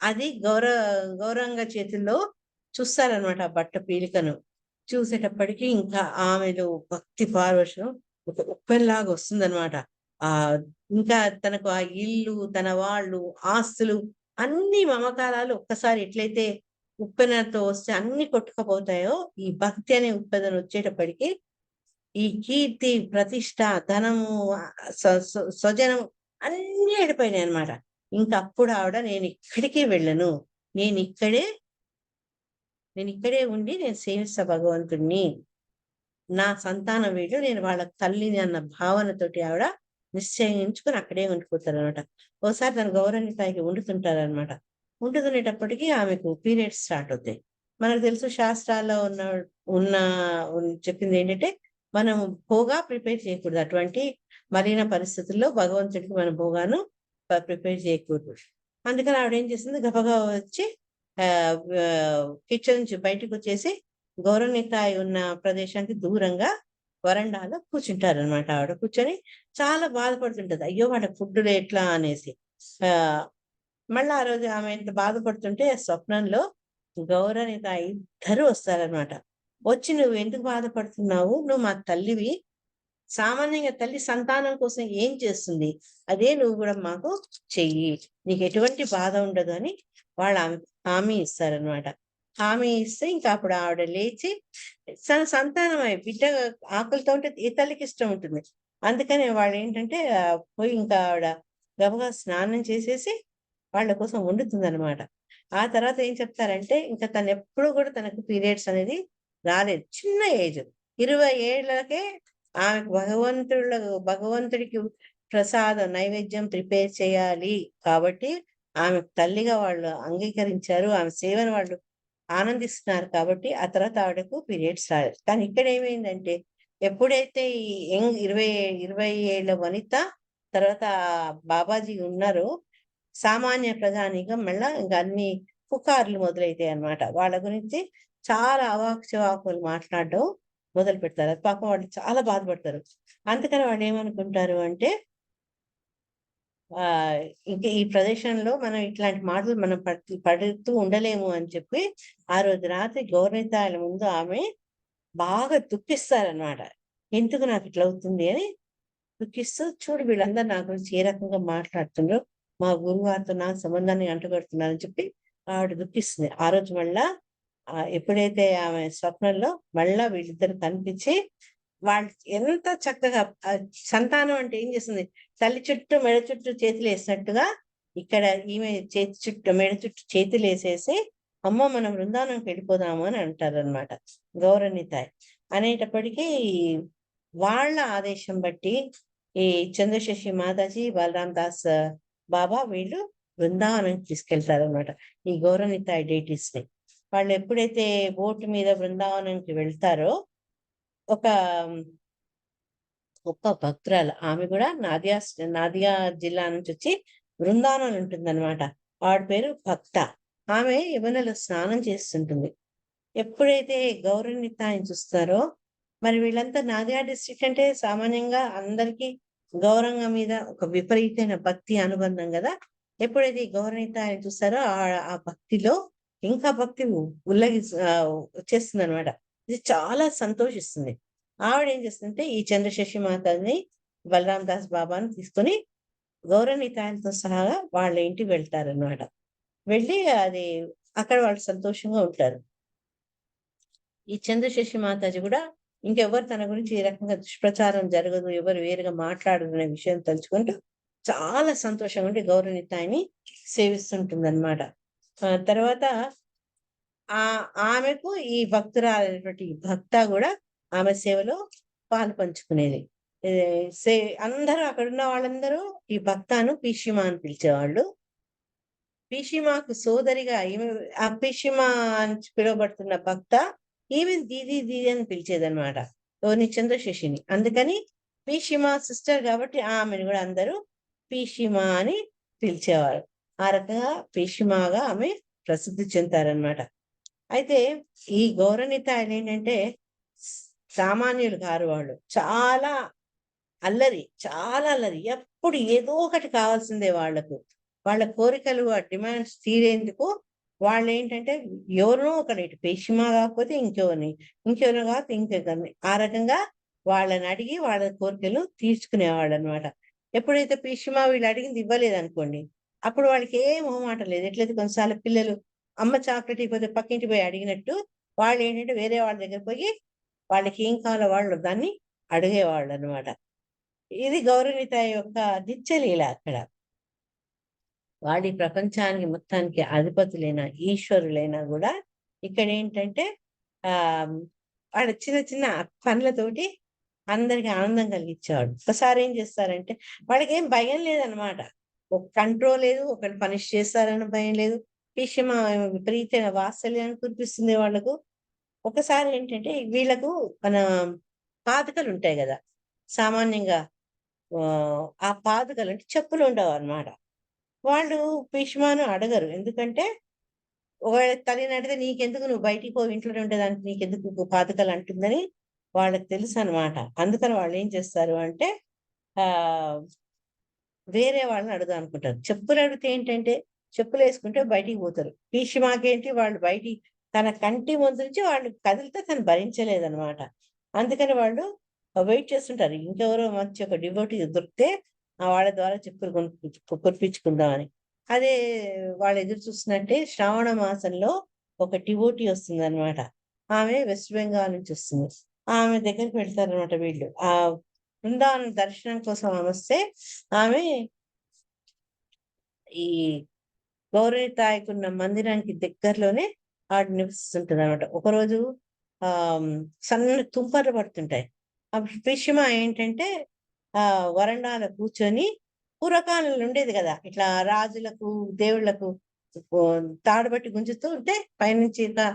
అది గౌరంగ చేతుల్లో చూస్తారనమాట, ఆ బట్ట పీలికను. చూసేటప్పటికి ఇంకా ఆమెలో భక్తి పారవశం ఒక ఉప్పెనలాగా వస్తుందనమాట. ఆ ఇంకా తనకు ఆ ఇల్లు, తన వాళ్ళు, ఆస్తులు, అన్ని మమకారాలు ఒక్కసారి ఎట్లయితే ఉప్పెనతో వస్తే అన్ని కొట్టుకుపోతాయో, ఈ భక్తి అనే ఉప్పెన వచ్చేటప్పటికి ఈ కీర్తి, ప్రతిష్ట, ధనము, స్వజనం అన్ని వెళ్ళిపోయినాయి అనమాట. ఇంకా అప్పుడు ఆవిడ వెళ్ళను, నేను ఇక్కడే ఉండి నేను సేవిస్తా భగవంతుణ్ణి, నా సంతానం వీళ్ళు, నేను వాళ్ళ తల్లిని అన్న భావనతోటి ఆవిడ నిశ్చయించుకుని అక్కడే ఉండిపోతారనమాట. ఒకసారి తన గౌరవనీతాయికి వండుతుంటారనమాట. వండుతునేటప్పటికీ ఆమెకు పీరియడ్స్ స్టార్ట్ అవుతాయి. మనకు తెలుసు శాస్త్రాల్లో ఉన్న చెప్పింది ఏంటంటే మనం భోగా ప్రిపేర్ చేయకూడదు, అటువంటి మలిన పరిస్థితుల్లో భగవంతుడికి మన భోగాను ప్రిపేర్ చేయకూడదు. అందుకని ఆవిడ ఏం చేస్తుంది, గబగబా వచ్చి కిచెన్ నుంచి బయటకు వచ్చేసి గౌరవనీతాయి ఉన్న ప్రదేశానికి దూరంగా వరండాలో కూర్చుంటారనమాట. ఆవిడ కూర్చొని చాలా బాధపడుతుంటది, అయ్యో వాళ్ళ ఫుడ్ ఎట్లా అనేసి. మళ్ళీ ఆ రోజు ఆమె ఎంత బాధపడుతుంటే స్వప్నంలో గౌరవనీతాయి ఇద్దరు వస్తారనమాట. వచ్చి, నువ్వు ఎందుకు బాధపడుతున్నావు, నువ్వు మా తల్లివి, సామాన్యంగా తల్లి సంతానం కోసం ఏం చేస్తుంది, అదే నువ్వు కూడా మాకు చెయ్యి, నీకు ఎటువంటి బాధ ఉండదు అని వాళ్ళు హామీ ఇస్తారనమాట. హామీ ఇస్తే ఇంకా అప్పుడు ఆవిడ లేచి తన సంతానమై బిడ్డ ఆకలితో ఉంటే ఏ తల్లికి ఇష్టం ఉంటుంది. అందుకని వాళ్ళు ఏంటంటే పోయి ఇంకా ఆవిడ గబగబా స్నానం చేసేసి వాళ్ళ కోసం వండుతుంది అనమాట. ఆ తర్వాత ఏం చెప్తారంటే ఇంకా తను ఎప్పుడు కూడా తనకు పీరియడ్స్ అనేది రాలేదు. చిన్న ఏజ్ 20 ఏళ్లకే ఆమెకు భగవంతుడికి ప్రసాదం నైవేద్యం ప్రిపేర్ చేయాలి కాబట్టి ఆమె తల్లిగా వాళ్ళు అంగీకరించారు. ఆమె సేవను వాళ్ళు ఆనందిస్తున్నారు కాబట్టి ఆ తర్వాత ఆవిడకు పీరియడ్స్ రాలేదు. కానీ ఇక్కడ ఏమైందంటే ఎప్పుడైతే ఈ యంగ్ 20 ఏళ్ల వనిత తర్వాత బాబాజీ ఉన్నారో సామాన్య ప్రజానీకం మళ్ళా ఇంక అన్ని పుకార్లు మొదలైతాయి అన్నమాట. వాళ్ళ గురించి చాలా అవాకుచవాకులు మాట్లాడడం మొదలు పెడతారు. అది పాపం వాళ్ళు చాలా బాధపడతారు. అందుకని వాళ్ళు ఏమనుకుంటారు అంటే ఆహ్, ఇంక ఈ ప్రదేశంలో మనం ఇట్లాంటి మాటలు మనం పడుతూ ఉండలేము అని చెప్పి ఆ రోజు రాత్రి గౌరనితాయల ముందు ఆమె బాగా దుఃఖిస్తారనమాట. ఎందుకు నాకు ఇట్లా అవుతుంది అని దుఃఖిస్తూ చూడు వీళ్ళందరూ నా గురించి ఏ రకంగా మాట్లాడుతుండ్రో, మా గురువుగారితో నా సంబంధాన్ని అంటగడుతున్నారని చెప్పి ఆవిడ దుఃఖిస్తుంది. ఆ రోజు మళ్ళా ఎప్పుడైతే ఆమె స్వప్నంలో మళ్ళా వీళ్ళిద్దరు కనిపించి వాళ్ళు ఎంత చక్కగా సంతానం అంటే ఏం చేస్తుంది? తల్లి చుట్టూ, మెడ చుట్టూ చేతులేసినట్టుగా ఇక్కడ ఈమె చేతి చుట్టూ, మెడ చుట్టూ చేతులేసేసి అమ్మో! మనం బృందావనంకి వెళ్ళిపోదాము అని అంటారనమాట. గౌరవనీతాయ్. అనేటప్పటికీ వాళ్ళ ఆదేశం బట్టి ఈ చంద్రశేషి మాతాజీ, బలరాం దాస్ బాబా వీళ్ళు బృందావనంకి తీసుకెళ్తారనమాట. ఈ గౌరవనీతాయ్ డీటీస్‌ని. వాళ్ళు ఎప్పుడైతే బోట్ మీద బృందావనంకి వెళ్తారో ఒక గొప్ప భక్తురాలు. ఆమె కూడా నాదియా జిల్లా నుంచొచ్చి బృందావనంలో ఉంటుందనమాట. ఆవిడ పేరు భక్త. ఆమె యమునలో స్నానం చేస్తుంటుంది. ఎప్పుడైతే గౌరవనీతాయని చూస్తారో మరి వీళ్ళంతా నాదియా డిస్ట్రిక్ట్ అంటే సామాన్యంగా అందరికీ గౌరంగ మీద ఒక విపరీతమైన భక్తి అనుబంధం గదా! ఎప్పుడైతే ఈ గౌరవనీతాయని చూస్తారో ఆ భక్తిలో ఇంకా భక్తి వచ్చేస్తుందనమాట. ఇది చాలా సంతోషిస్తుంది. ఆవిడేం చేస్తుందంటే ఈ చంద్రశేషి మాతని, బలరాం దాస్ బాబాని తీసుకొని గౌరవనీతాయలతో సహా వాళ్ళ ఇంటికి వెళ్తారనమాట. వెళ్ళి అది అక్కడ వాళ్ళు సంతోషంగా ఉంటారు. ఈ చంద్రశేషి మాతాజీ గూడా ఇంకెవ్వరు తన గురించి ఈ రకంగా దుష్ప్రచారం జరగదు, ఎవరు వేరుగా మాట్లాడరు అనే విషయం తలుచుకుంటూ చాలా సంతోషంగా ఉండి గౌరవనీతాయని సేవిస్తుంటుందన్నమాట. తర్వాత ఆమెకు ఈ భక్తురాలైనటువంటి భక్త గూడా ఆమె సేవలో పాలు పంచుకునేది. ఏ సే అందరూ అక్కడున్న వాళ్ళందరూ ఈ భక్తను పీషిమా అని పిలిచేవాళ్ళు. పీషిమాకు సోదరిగా ఈమె ఆ పీషిమా అని పిలువబడుతున్న భక్త ఈమెను దీదీ దీదీ అని పిలిచేదనమాట. ఎవరిని? చంద్రశేషిని. అందుకని పీషిమా సిస్టర్ కాబట్టి ఆమెను గూడా అందరూ పీషిమా అని పిలిచేవారు. ఆ రకంగా పీషిమాగా ఆమె ప్రసిద్ధి చెందారనమాట. అయితే ఈ గౌరవనీతాయనేంటంటే సామాన్యులు కారు వాళ్ళు. చాలా అల్లరి. ఎప్పుడు ఏదో ఒకటి కావాల్సిందే వాళ్ళకు. వాళ్ళ కోరికలు, ఆ డిమాండ్స్ తీరేందుకు వాళ్ళేంటంటే ఎవరినో ఒకరు ఇటు పీషిమా కాకపోతే ఇంకెవరిని, ఇంకెవరిని కాకపోతే ఇంకొకరిని. ఆ రకంగా వాళ్ళనడిగి వాళ్ళ కోరికలు తీర్చుకునేవాళ్ళనమాట. ఎప్పుడైతే పీషిమా వీళ్ళు అడిగింది ఇవ్వలేదనుకోండి, అప్పుడు వాళ్ళకి ఏ మొహమాటం లేదు. ఎట్లయితే కొన్నిసార్లు పిల్లలు అమ్మ చాక్లెట్ ఇవ్వకపోతే పక్కింటికి పోయి అడిగినట్టు వాళ్ళేంటంటే వేరే వాళ్ళ దగ్గర పోయి వాళ్ళకి ఏం కావాలో వాళ్ళు దాన్ని అడిగేవాళ్ళనమాట. ఇది గౌరవనీత యొక్క నిత్యలీల అక్కడ. వాళ్ళు ఈ ప్రపంచానికి మొత్తానికి అధిపతులైన, ఈశ్వరులైనా గూడా ఇక్కడేంటంటే ఆహ్, వాళ్ళ చిన్న చిన్న పనులతోటి అందరికి ఆనందం కలిగించేవాడు. ఒకసారి ఏం చేస్తారంటే వాళ్ళకేం భయం లేదనమాట. ఒక కంట్రోల్ లేదు. ఒకరిని పనిష్ చేస్తారని భయం లేదు. భీషమ విపరీతమైన వాత్సల్యాన్ని కురిపిస్తుంది వాళ్ళకు. ఒకసారి ఏంటంటే వీళ్ళకు మన పాదుకలుంటాయి గదా! సామాన్యంగా ఆ పాదుకలంటే చెప్పులుండవనమాట. వాళ్ళు భీష్మను అడగరు. ఎందుకంటే ఒకవేళ తల్లినడిగితే నీకెందుకు నువ్వు బయటికి పో ఇంట్లోనే ఉండేదానికి నీకెందుకు పాతకలు అంటుందని వాళ్ళకి తెలుసనమాట. అందుకని వాళ్ళేం చేస్తారు అంటే ఆహ్, వేరే వాళ్ళని అడుగుదాం అనుకుంటారు. చెప్పులడిగితే ఏంటంటే చెప్పులేసుకుంటే బయటికి పోతారు. భీష్మాకేంటి వాళ్ళు తన కంటి ముందు నుంచి వాళ్ళు కదిలితే తను భరించలేదనమాట. అందుకని వాళ్ళు వెయిట్ చేస్తుంటారు. ఇంకెవరో మంచి ఒక డివోటీ దొరికితే వాళ్ళ ద్వారా చెప్పులు కుట్టిపించుకుందామని. అదే వాళ్ళు ఎదురు చూస్తున్నట్టే శ్రావణ మాసంలో ఒక డివోటీ వస్తుందనమాట. ఆమె వెస్ట్ బెంగాల్ నుంచి వస్తుంది. ఆమె దగ్గరికి వెళ్తారనమాట వీళ్ళు. బృందావనం దర్శనం కోసం ఆమొస్తే ఆమె ఈ గౌరవతాయకున్న మందిరానికి దగ్గరలోనే ఆవిడ నివసిస్తుంటది అనమాట. ఒకరోజు సన్న తుంపర్లు పడుతుంటాయి. అప్పుడు పిషిమ ఏంటంటే వరండాలో కూర్చొని పూర్వకాలంలో ఉండేది కదా, ఇట్లా రాజులకు దేవుళ్లకు తాడు బట్టి గుంజుతూ ఉంటే పైనుంచి ఇట్లా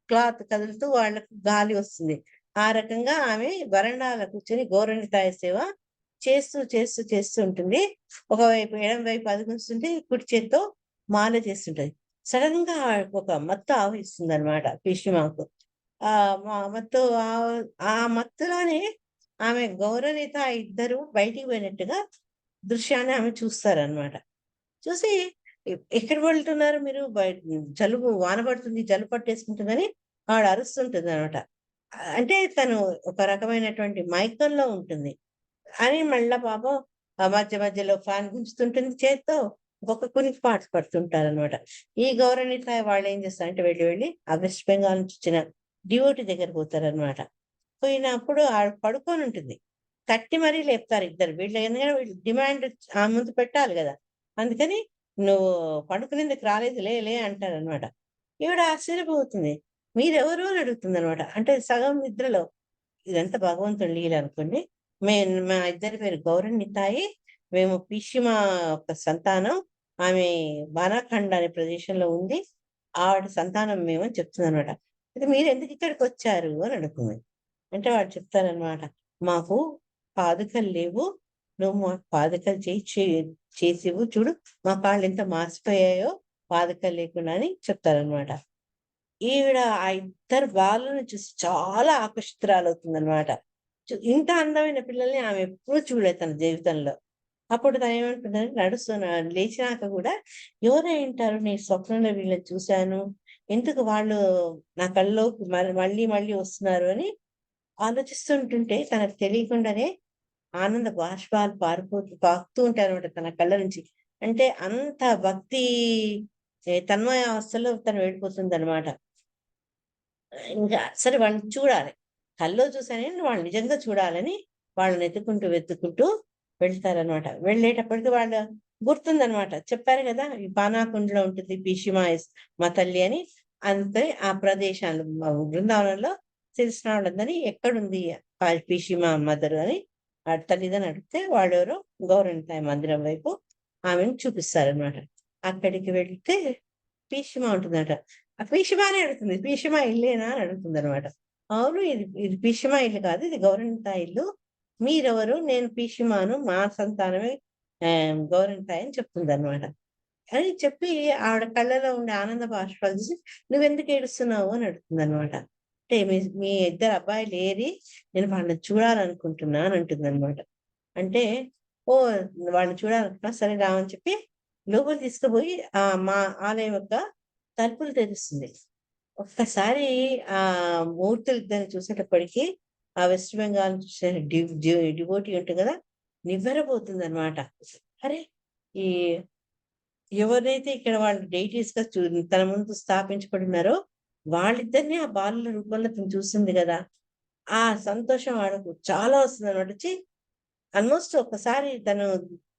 క్లాత్ కదులుతూ వాళ్ళకు గాలి వస్తుంది. ఆ రకంగా ఆమె వరండాలో కూర్చొని గౌరవతాయ సేవ చేస్తూ చేస్తూ చేస్తూ ఉంటుంది. ఒకవైపు ఎడం వైపు అది గుంజుతుంటే కుడి చేత్తో మాల చేస్తుంటది. సడన్ గా ఒక మత్తు ఆవహిస్తుంది అనమాట పిషిమాకు. మత్తు ఆ మత్తులోనే ఆమె గౌరవనీత ఇద్దరు బయటికి పోయినట్టుగా దృశ్యాన్ని ఆమె చూస్తారనమాట. చూసి ఎక్కడ వెళ్తున్నారు మీరు? జలుబు వాన పడుతుంది, జలుబు పట్టేసుకుంటుందని ఆవిడ అరుస్తుంటుంది అనమాట. అంటే తను ఒక రకమైనటువంటి మైకంలో ఉంటుంది అని మళ్ళా పాపం మధ్య మధ్యలో ఫ్యాన్ గుంజుతుంటుంది చేత్తో, ఒక కునికి పాట పడుతుంటారనమాట. ఈ గౌరవనీత వాళ్ళు ఏం చేస్తారంటే వెళ్ళి ఆ వెస్ట్ బెంగాల్ నుంచి వచ్చిన డివోటీ దగ్గర పోతారనమాట. పోయినప్పుడు ఆవిడ పడుకొని ఉంటుంది. తట్టి మరీ లేపుతారు ఇద్దరు. ఎందుకంటే వీళ్ళు డిమాండ్ ఆ ముందు పెట్టాలి కదా, అందుకని నువ్వు పడుకునేందుకు రాలేదు, లే లే అంటారనమాట. ఈవిడ ఆశ్చర్యపోతుంది. మీరెవరు అని అడుగుతుంది అనమాట. అంటే సగం నిద్రలో. ఇదంతా భగవంతుడి లీల అనుకోండి. మా ఇద్దరి పేరు గౌరవనీతాయి, మేము పిషిమ ఒక సంతానం. ఆమె బానాఖండ్ అనే ప్రదేశంలో ఉంది. ఆవిడ సంతానం మేము అని చెప్తుంది అనమాట. అయితే మీరు ఎందుకు ఇక్కడికి వచ్చారు అని అడుగుతుంది. అంటే వాడు చెప్తారనమాట, మాకు పాదుకలు లేవు, నువ్వు మాకు పాదుకలు చేసివు, చూడు మా కాళ్ళు ఎంత మాసిపోయాయో పాదుకలు లేకుండా అని చెప్తారనమాట. ఈవిడ ఆ ఇద్దరు బాలను చూసి చాలా ఆకర్షితురాలవుతుంది అనమాట. ఇంత అందమైన పిల్లల్ని ఆమె ఎప్పుడూ చూడలేదు తన జీవితంలో. అప్పుడు తను ఏమనుకుంటుందంటే లేచినాక కూడా ఎవరై ఉంటారు, నేను స్వప్నంలో వీళ్ళని చూశాను, ఎందుకు వాళ్ళు నా కళ్ళలోకి మళ్ళీ మళ్ళీ వస్తున్నారు అని ఆలోచిస్తుంటుంటే తనకు తెలియకుండానే ఆనంద బాష్పాలు పాకుతూ ఉంటారనమాట తన కళ్ళ నుంచి. అంటే అంత భక్తి తన్మయ అవస్థలో తను వెళ్ళిపోతుంది అనమాట. ఇంకా సరే వాళ్ళని చూడాలి, కల్లో చూసానని వాళ్ళు నిజంగా చూడాలని వాళ్ళని వెతుక్కుంటూ వెళ్తారనమాట. వెళ్ళేటప్పటికి వాళ్ళు గుర్తుందనమాట. చెప్పారు కదా, ఈ బానాకుండలో ఉంటుంది పిషిమా మా తల్లి అని. అంతే ఆ ప్రదేశాలు బృందావనంలో తెలిసిన వాళ్ళందరినీ ఎక్కడుంది పిషిమా మదర్ అని తల్లిదని అడిగితే వాళ్ళెవరో గౌరవనీతాయ మందిరం వైపు ఆమెను చూపిస్తారనమాట. అక్కడికి వెళ్తే పీషిమా ఉంటుందట. ఆ పీషిమానే అడుగుతుంది, పీషిమా ఇల్లేనా అని అడుగుతుంది అనమాట. అవును, ఇది పీషిమా ఇల్లు కాదు, ఇది గౌరవనీతాయ ఇల్లు. మీరెవరు? నేను పీషిమాను, మా సంతానమే గౌరవనీతాయ అని చెప్తుంది అనమాట. అని చెప్పి ఆవిడ కళ్ళలో ఉండే ఆనంద బాష్పాలు చూసి నువ్వెందుకు ఏడుస్తున్నావు అని అడుగుతుంది అనమాట. అంటే మీ ఇద్దరు అబ్బాయిలు ఏరి, నేను వాళ్ళని చూడాలనుకుంటున్నా అని అంటుంది అనమాట. అంటే ఓ వాళ్ళని చూడాలనుకున్నా, సరే రావని చెప్పి లోపల తీసుకుపోయి మా ఆలయం యొక్క తలుపులు తెరుస్తుంది. ఒక్కసారి ఆ మూర్తులు ఇద్దరిని చూసేటప్పటికి ఆ వెస్ట్ బెంగాల్ చూసిన డివోటీ ఉంటుంది కదా, నివ్వెరపోతుంది అనమాట. అరే, ఈ ఎవరైతే ఇక్కడ వాళ్ళు డైటీస్ గా తన ముందు స్థాపించబడినారో వాళ్ళిద్దరిని ఆ బాలుల రూపంలో తను చూస్తుంది కదా, ఆ సంతోషం ఆడకు చాలా వస్తుంది అనమాట. వచ్చి ఆల్మోస్ట్ ఒకసారి తను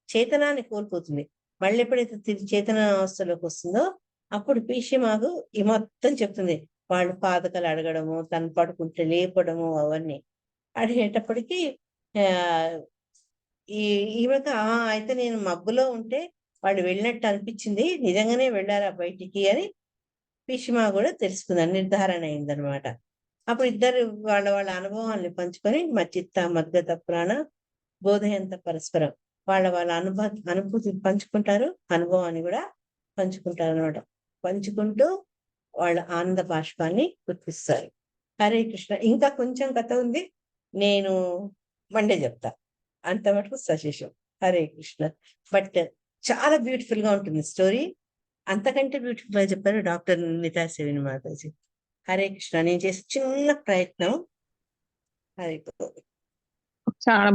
చేతనాన్ని కోల్పోతుంది. మళ్ళీ ఎప్పుడైతే తిరిగి చేతన అవస్థలోకి వస్తుందో అప్పుడు పీషిమాకు ఈ మొత్తం చెప్తుంది. వాళ్ళు పాదకలు అడగడము, తను పడుకుంటే లేపడము, అవన్నీ అడిగేటప్పటికి ఆ ఈమెకు అయితే నేను మబ్బులో ఉంటే వాళ్ళు వెళ్ళినట్టు అనిపించింది, నిజంగానే వెళ్ళారా బయటికి అని పీషిమా కూడా తెలుసుకుందని నిర్ధారణ అయిందనమాట. అప్పుడు ఇద్దరు వాళ్ళ అనుభవాల్ని పంచుకొని మచ్చిత్త మద్గత పురాణ బోధయంత పరస్పరం వాళ్ళ అనుభూతి పంచుకుంటారు, అనుభవాన్ని కూడా పంచుకుంటారు అనమాట. పంచుకుంటూ వాళ్ళ ఆనంద బాష్పాన్ని గుర్తిస్తారు. హరే కృష్ణ. ఇంకా కొంచెం కథ ఉంది, నేను మండే చెప్తా. అంతవరకు సశేషం. హరే కృష్ణ. బట్ చాలా బ్యూటిఫుల్ గా ఉంటుంది స్టోరీ. అంతకంటే బ్యూటిఫుల్ గా చెప్పారు డాక్టర్ నితా సెవిన్ మాతాజీ. హరే కృష్ణ. నేను చేసే చిన్న ప్రయత్నం. హరే చాలా